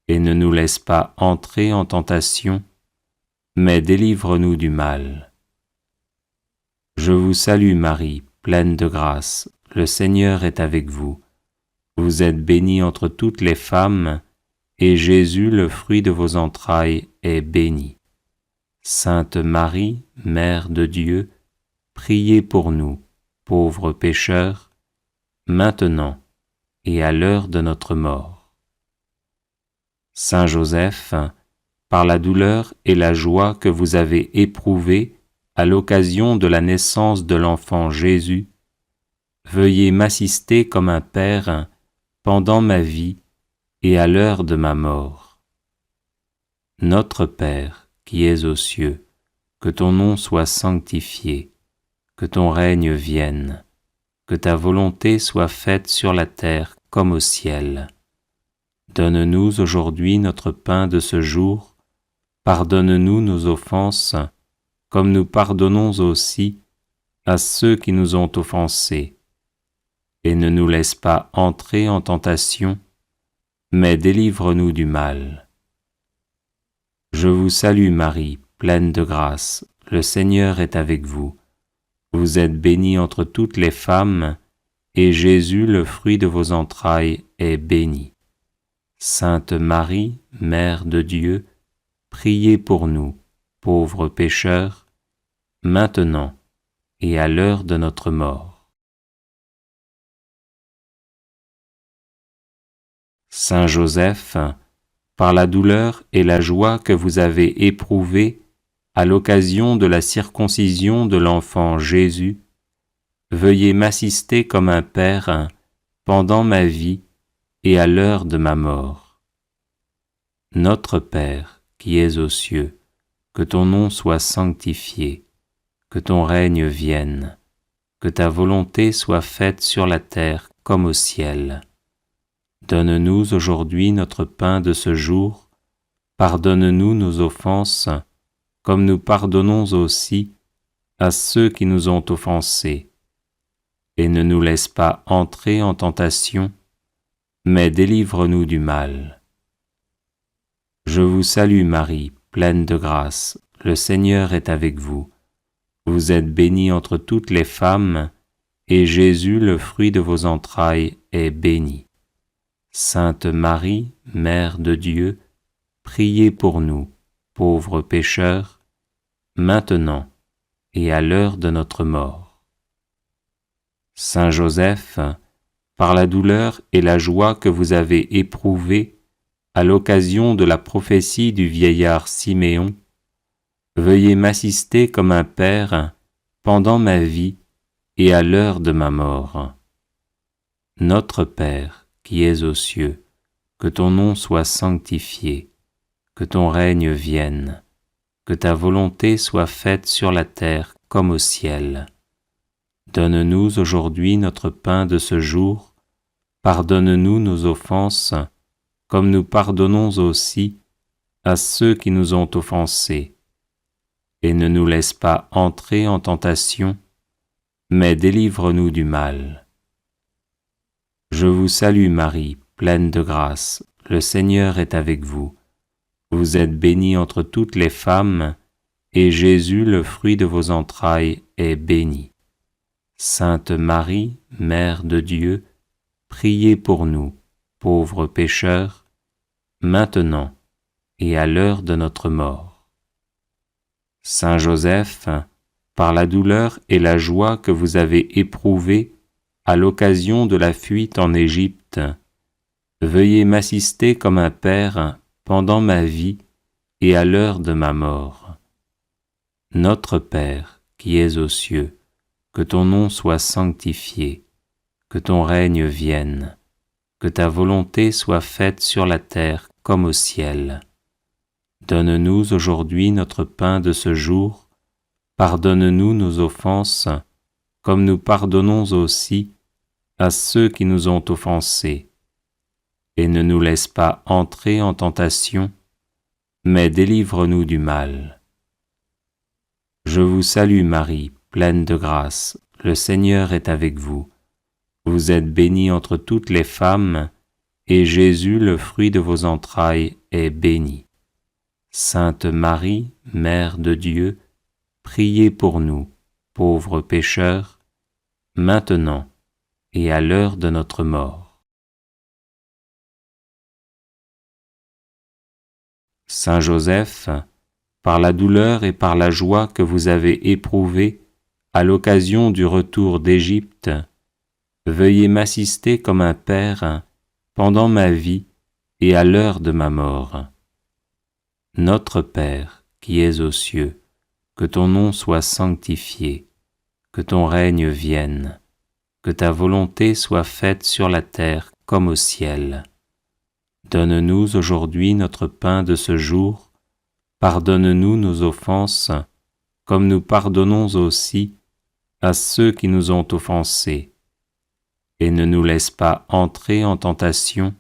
Et ne nous laisse pas entrer en tentation, mais délivre-nous du mal. Je vous salue Marie, pleine de grâce, le Seigneur est avec vous. Vous êtes bénie entre toutes les femmes, et Jésus, le fruit de vos entrailles, est béni. Sainte Marie, Mère de Dieu, priez pour nous, pauvres pécheurs, maintenant et à l'heure de notre mort. Saint Joseph, par la douleur et la joie que vous avez éprouvées à l'occasion de la naissance de l'enfant Jésus, veuillez m'assister comme un père pendant ma vie et à l'heure de ma mort. Notre Père, qui es aux cieux, que ton nom soit sanctifié, que ton règne vienne, que ta volonté soit faite sur la terre comme au ciel. Donne-nous aujourd'hui notre pain de ce jour. Pardonne-nous nos offenses, comme nous pardonnons aussi à ceux qui nous ont offensés. Et ne nous laisse pas entrer en tentation, mais délivre-nous du mal. Je vous salue Marie, pleine de grâce, le Seigneur est avec vous. Vous êtes bénie entre toutes les femmes, et Jésus, le fruit de vos entrailles, est béni. Sainte Marie, Mère de Dieu, priez pour nous, pauvres pécheurs, maintenant et à l'heure de notre mort. Saint Joseph, par la douleur et la joie que vous avez éprouvées à l'occasion de la circoncision de l'enfant Jésus, veuillez m'assister comme un père pendant ma vie et à l'heure de ma mort. Notre Père, qui es aux cieux, que ton nom soit sanctifié, que ton règne vienne, que ta volonté soit faite sur la terre comme au ciel. Donne-nous aujourd'hui notre pain de ce jour. Pardonne-nous nos offenses, comme nous pardonnons aussi à ceux qui nous ont offensés. Et ne nous laisse pas entrer en tentation, mais délivre-nous du mal. Je vous salue Marie, pleine de grâce, le Seigneur est avec vous. Vous êtes bénie entre toutes les femmes, et Jésus, le fruit de vos entrailles, est béni. Sainte Marie, Mère de Dieu, priez pour nous, pauvres pécheurs, maintenant et à l'heure de notre mort. Saint Joseph, par la douleur et la joie que vous avez éprouvées à l'occasion de la prophétie du vieillard Siméon, veuillez m'assister comme un père pendant ma vie et à l'heure de ma mort. Notre Père, qui es aux cieux, que ton nom soit sanctifié, que ton règne vienne, que ta volonté soit faite sur la terre comme au ciel. Donne-nous aujourd'hui notre pain de ce jour. Pardonne-nous nos offenses, comme nous pardonnons aussi à ceux qui nous ont offensés. Et ne nous laisse pas entrer en tentation, mais délivre-nous du mal. Je vous salue Marie, pleine de grâce, le Seigneur est avec vous. Vous êtes bénie entre toutes les femmes, et Jésus, le fruit de vos entrailles, est béni. Sainte Marie, Mère de Dieu, priez pour nous, pauvres pécheurs, maintenant et à l'heure de notre mort. Saint Joseph, par la douleur et la joie que vous avez éprouvées à l'occasion de la fuite en Égypte, veuillez m'assister comme un père pendant ma vie et à l'heure de ma mort. Notre Père, qui es aux cieux, que ton nom soit sanctifié, que ton règne vienne, que ta volonté soit faite sur la terre comme au ciel. Donne-nous aujourd'hui notre pain de ce jour. Pardonne-nous nos offenses, comme nous pardonnons aussi à ceux qui nous ont offensés. Et ne nous laisse pas entrer en tentation, mais délivre-nous du mal. Je vous salue Marie, pleine de grâce, le Seigneur est avec vous. Vous êtes bénie entre toutes les femmes, et Jésus, le fruit de vos entrailles, est béni. Sainte Marie, Mère de Dieu, priez pour nous, pauvres pécheurs, maintenant et à l'heure de notre mort. Saint Joseph, par la douleur et par la joie que vous avez éprouvée à l'occasion du retour d'Égypte, veuillez m'assister comme un père pendant ma vie et à l'heure de ma mort. Notre Père, qui es aux cieux, que ton nom soit sanctifié, que ton règne vienne, que ta volonté soit faite sur la terre comme au ciel. Donne-nous aujourd'hui notre pain de ce jour, pardonne-nous nos offenses, comme nous pardonnons aussi à ceux qui nous ont offensés. Et ne nous laisse pas entrer en tentation,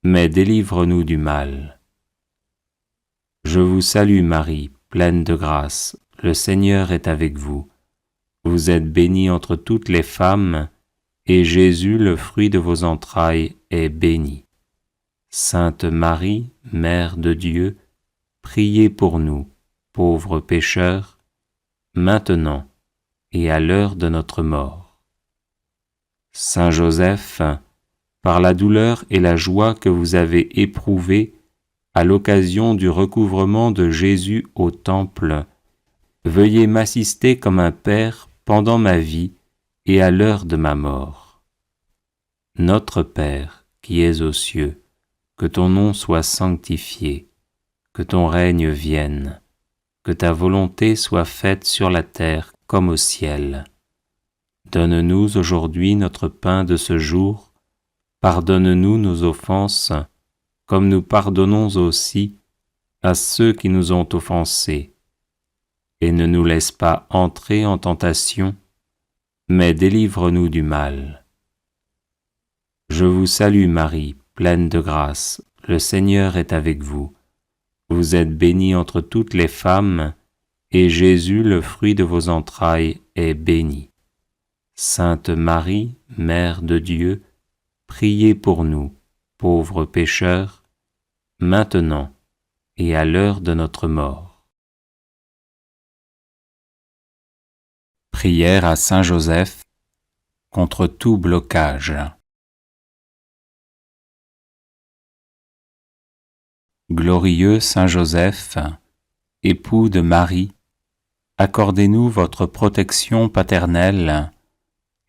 mais délivre-nous du mal. Je vous salue Marie, pleine de grâce, le Seigneur est avec vous. Vous êtes bénie entre toutes les femmes, et Jésus, le fruit de vos entrailles, est béni. Sainte Marie, Mère de Dieu, priez pour nous, pauvres pécheurs, maintenant et à l'heure de notre mort. Saint Joseph, par la douleur et la joie que vous avez éprouvées à l'occasion du recouvrement de Jésus au Temple, veuillez m'assister comme un père pendant ma vie et à l'heure de ma mort. Notre Père, qui es aux cieux, que ton nom soit sanctifié, que ton règne vienne, que ta volonté soit faite sur la terre comme au ciel. Donne-nous aujourd'hui notre pain de ce jour, pardonne-nous nos offenses, comme nous pardonnons aussi à ceux qui nous ont offensés. Et ne nous laisse pas entrer en tentation, mais délivre-nous du mal. Je vous salue Marie, pleine de grâce, le Seigneur est avec vous. Vous êtes bénie entre toutes les femmes, et Jésus, le fruit de vos entrailles, est béni. Sainte Marie, Mère de Dieu, priez pour nous, pauvres pécheurs, maintenant et à l'heure de notre mort. Prière à Saint Joseph contre tout blocage. Glorieux Saint Joseph, époux de Marie, accordez-nous votre protection paternelle,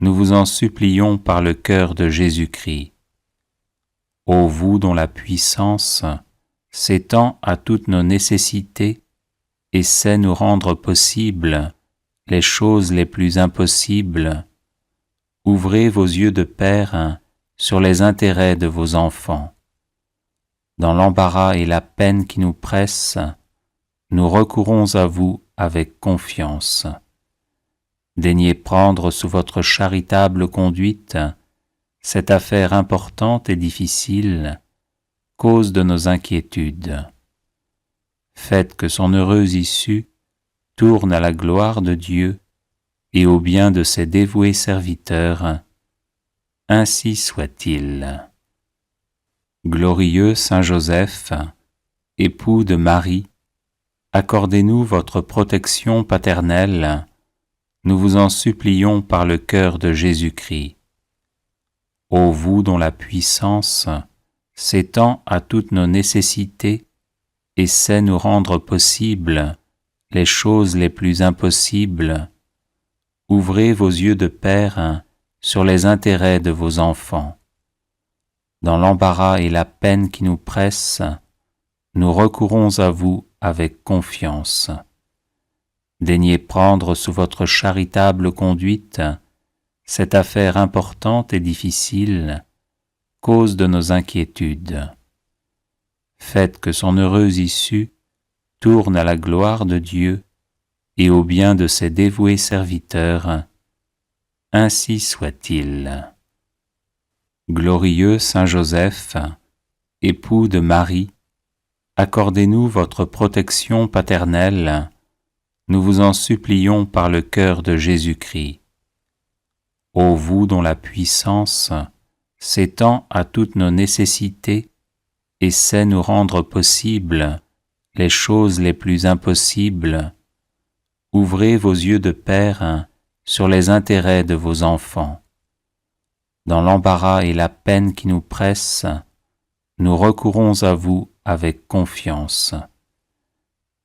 nous vous en supplions par le cœur de Jésus-Christ. Ô vous dont la puissance s'étend à toutes nos nécessités et sait nous rendre possibles les choses les plus impossibles, ouvrez vos yeux de Père sur les intérêts de vos enfants. Dans l'embarras et la peine qui nous pressent, nous recourons à vous avec confiance. Daignez prendre sous votre charitable conduite cette affaire importante et difficile, cause de nos inquiétudes. Faites que son heureuse issue tourne à la gloire de Dieu et au bien de ses dévoués serviteurs. Ainsi soit-il. Glorieux Saint Joseph, époux de Marie, accordez-nous votre protection paternelle, nous vous en supplions par le cœur de Jésus-Christ. Ô vous dont la puissance s'étend à toutes nos nécessités et sait nous rendre possibles les choses les plus impossibles, ouvrez vos yeux de Père sur les intérêts de vos enfants. Dans l'embarras et la peine qui nous pressent, nous recourons à vous avec confiance. Daignez prendre sous votre charitable conduite cette affaire importante et difficile, cause de nos inquiétudes. Faites que son heureuse issue tourne à la gloire de Dieu et au bien de ses dévoués serviteurs. Ainsi soit-il. Glorieux Saint Joseph, époux de Marie, accordez-nous votre protection paternelle, nous vous en supplions par le cœur de Jésus-Christ. Ô vous dont la puissance s'étend à toutes nos nécessités et sait nous rendre possibles les choses les plus impossibles, ouvrez vos yeux de Père sur les intérêts de vos enfants. Dans l'embarras et la peine qui nous pressent, nous recourons à vous avec confiance.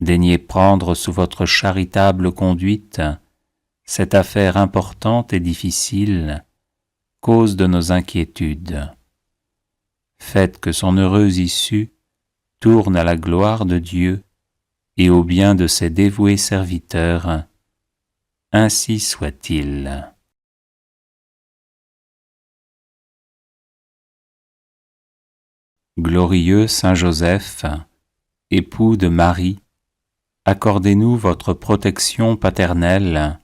Daignez prendre sous votre charitable conduite cette affaire importante et difficile, cause de nos inquiétudes. Faites que son heureuse issue tourne à la gloire de Dieu et au bien de ses dévoués serviteurs. Ainsi soit-il. Glorieux Saint Joseph, époux de Marie, accordez-nous votre protection paternelle,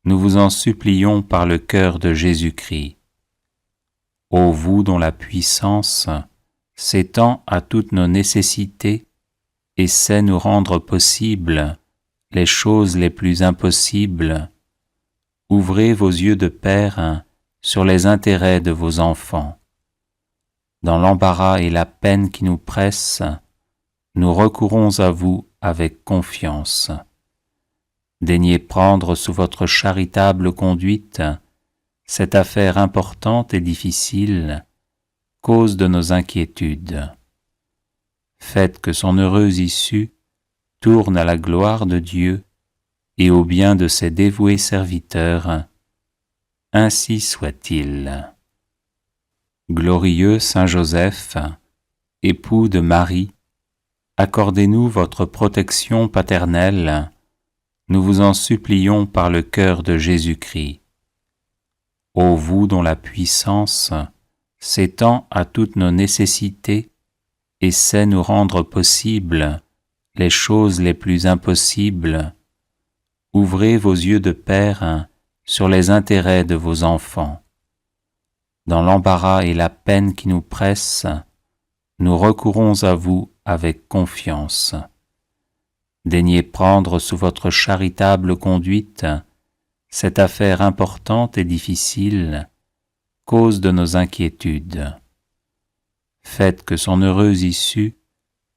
nous vous en supplions par le cœur de Jésus-Christ. Ô vous dont la puissance s'étend à toutes nos nécessités et sait nous rendre possibles les choses les plus impossibles, ouvrez vos yeux de Père sur les intérêts de vos enfants. Dans l'embarras et la peine qui nous pressent, nous recourons à vous avec confiance. Daignez prendre sous votre charitable conduite cette affaire importante et difficile, cause de nos inquiétudes. Faites que son heureuse issue tourne à la gloire de Dieu et au bien de ses dévoués serviteurs. Ainsi soit-il. Glorieux Saint Joseph, époux de Marie, accordez-nous votre protection paternelle, nous vous en supplions par le cœur de Jésus-Christ. Ô vous dont la puissance s'étend à toutes nos nécessités et sait nous rendre possibles les choses les plus impossibles, ouvrez vos yeux de Père sur les intérêts de vos enfants. Dans l'embarras et la peine qui nous pressent, nous recourons à vous avec confiance. Daignez prendre sous votre charitable conduite cette affaire importante et difficile, cause de nos inquiétudes. Faites que son heureuse issue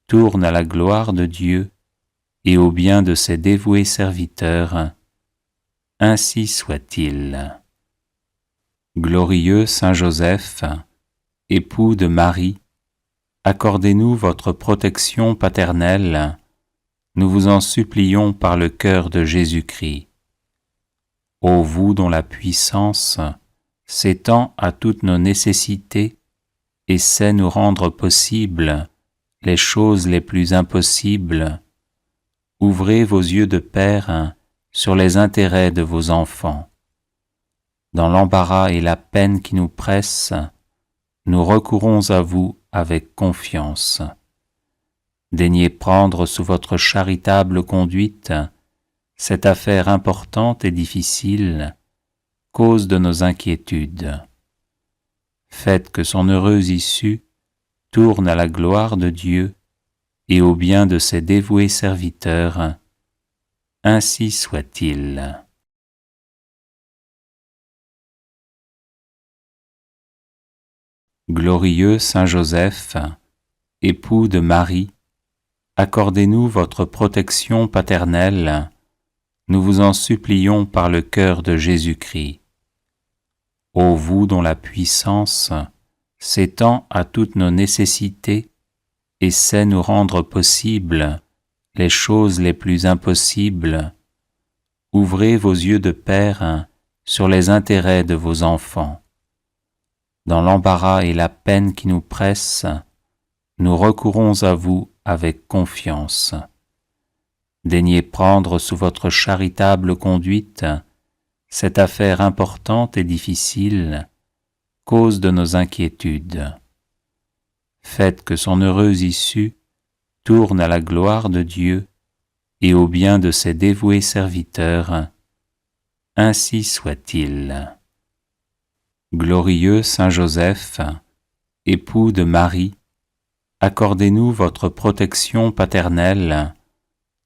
tourne à la gloire de Dieu et au bien de ses dévoués serviteurs. Ainsi soit-il. Glorieux Saint Joseph, époux de Marie, accordez-nous votre protection paternelle, nous vous en supplions par le cœur de Jésus-Christ. Ô vous dont la puissance s'étend à toutes nos nécessités et sait nous rendre possibles les choses les plus impossibles, ouvrez vos yeux de Père sur les intérêts de vos enfants. Dans l'embarras et la peine qui nous pressent, nous recourons à vous avec confiance. Daignez prendre sous votre charitable conduite cette affaire importante et difficile, cause de nos inquiétudes. Faites que son heureuse issue tourne à la gloire de Dieu et au bien de ses dévoués serviteurs. Ainsi soit-il. Glorieux Saint Joseph, époux de Marie, accordez-nous votre protection paternelle, nous vous en supplions par le cœur de Jésus-Christ. Ô vous dont la puissance s'étend à toutes nos nécessités et sait nous rendre possibles les choses les plus impossibles, ouvrez vos yeux de Père sur les intérêts de vos enfants. Dans l'embarras et la peine qui nous pressent, nous recourons à vous avec confiance. Daignez prendre sous votre charitable conduite cette affaire importante et difficile, cause de nos inquiétudes. Faites que son heureuse issue tourne à la gloire de Dieu et au bien de ses dévoués serviteurs. Ainsi soit-il. Glorieux Saint Joseph, époux de Marie, accordez-nous votre protection paternelle,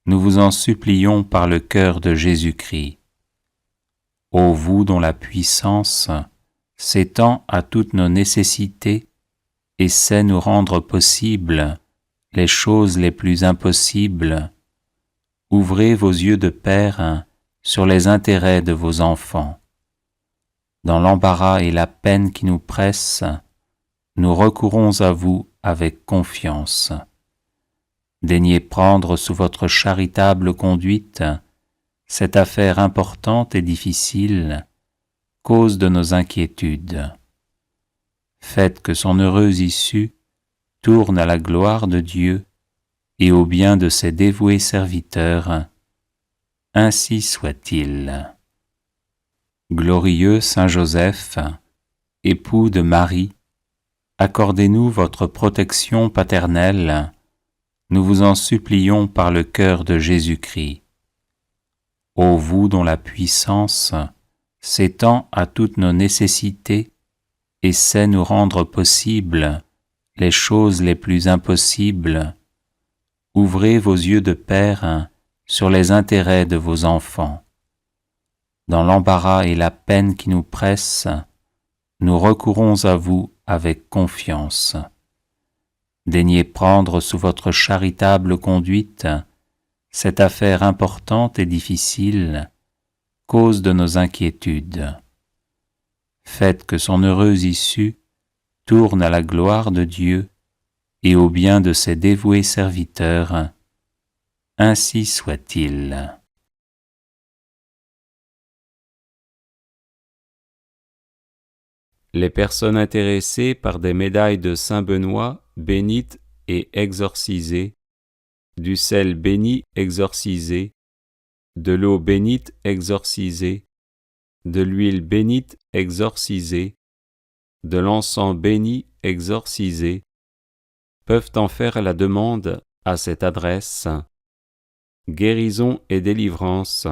nous vous en supplions par le cœur de Jésus-Christ. Ô vous dont la puissance s'étend à toutes nos nécessités et sait nous rendre possibles les choses les plus impossibles, ouvrez vos yeux de Père sur les intérêts de vos enfants. Dans l'embarras et la peine qui nous pressent, nous recourons à vous avec confiance. Daignez prendre sous votre charitable conduite cette affaire importante et difficile, cause de nos inquiétudes. Faites que son heureuse issue tourne à la gloire de Dieu et au bien de ses dévoués serviteurs. Ainsi soit-il. Glorieux Saint Joseph, époux de Marie, accordez-nous votre protection paternelle, nous vous en supplions par le cœur de Jésus-Christ. Ô vous dont la puissance s'étend à toutes nos nécessités et sait nous rendre possibles les choses les plus impossibles, ouvrez vos yeux de Père sur les intérêts de vos enfants. Dans l'embarras et la peine qui nous pressent, nous recourons à vous avec confiance. Daignez prendre sous votre charitable conduite cette affaire importante et difficile, cause de nos inquiétudes. Faites que son heureuse issue tourne à la gloire de Dieu et au bien de ses dévoués serviteurs. Ainsi soit-il. Les personnes intéressées par des médailles de Saint Benoît bénites et exorcisées, du sel béni exorcisé, de l'eau bénite exorcisée, de l'huile bénite exorcisée, de l'encens béni exorcisé, peuvent en faire la demande à cette adresse guérison et délivrance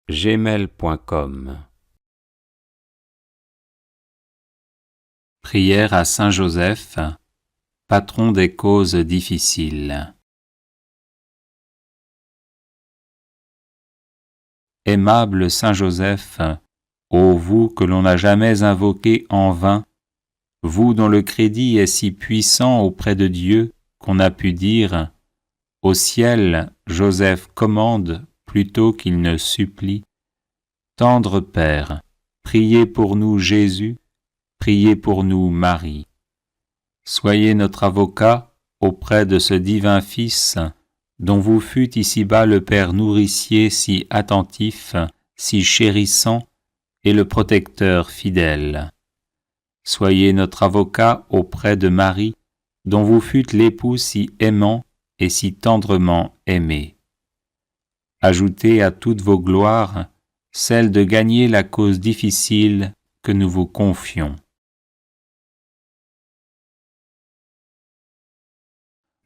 @gmail.com. Prière à Saint Joseph, patron des causes difficiles. Aimable Saint Joseph, ô vous que l'on n'a jamais invoqué en vain, vous dont le crédit est si puissant auprès de Dieu qu'on a pu dire « Au ciel, Joseph commande plutôt qu'il ne supplie ». Tendre Père, priez pour nous Jésus, priez pour nous Marie. Soyez notre avocat auprès de ce divin Fils, dont vous fûtes ici-bas le Père nourricier si attentif, si chérissant, et le protecteur fidèle. Soyez notre avocat auprès de Marie, dont vous fûtes l'époux si aimant et si tendrement aimé. Ajoutez à toutes vos gloires celle de gagner la cause difficile que nous vous confions.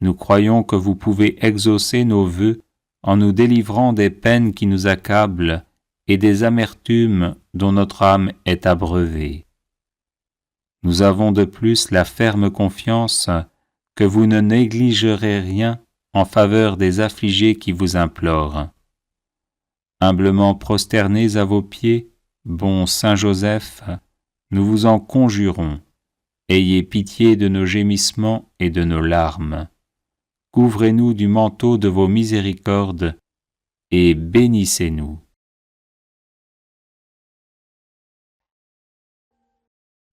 Nous croyons que vous pouvez exaucer nos vœux en nous délivrant des peines qui nous accablent et des amertumes dont notre âme est abreuvée. Nous avons de plus la ferme confiance que vous ne négligerez rien en faveur des affligés qui vous implorent. Humblement prosternés à vos pieds, bon Saint Joseph, nous vous en conjurons, ayez pitié de nos gémissements et de nos larmes. Couvrez-nous du manteau de vos miséricordes et bénissez-nous.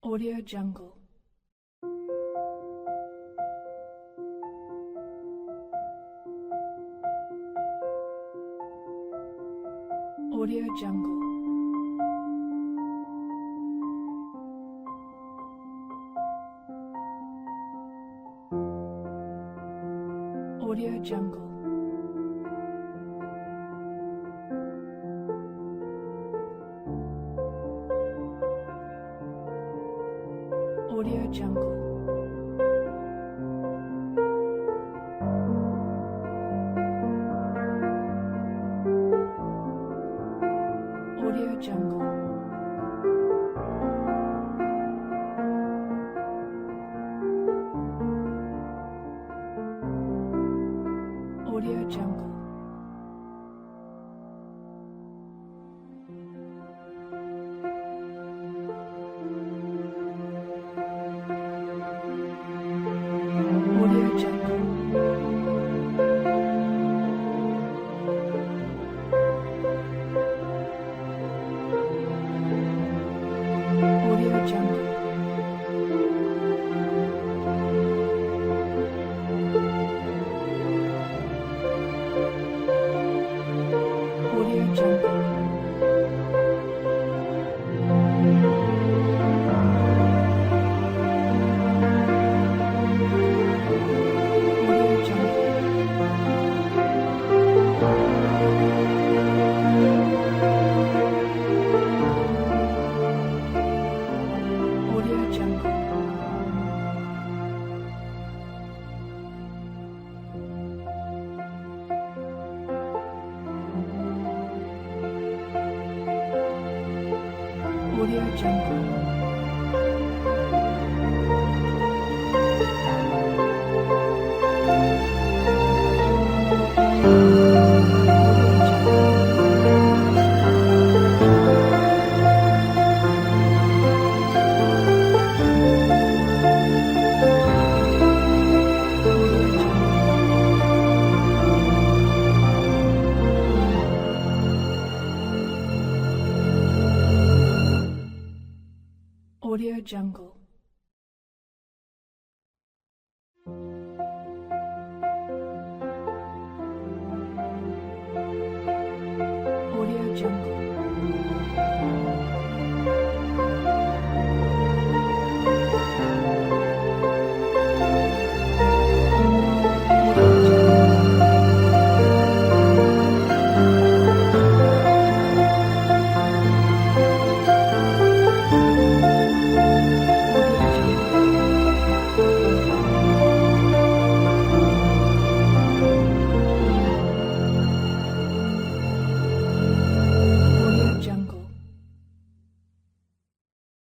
Audio Jungle. Audio Jungle. Audio Jungle. Audio Jungle. Audio Jungle. Audio Jungle. Audio Jungle.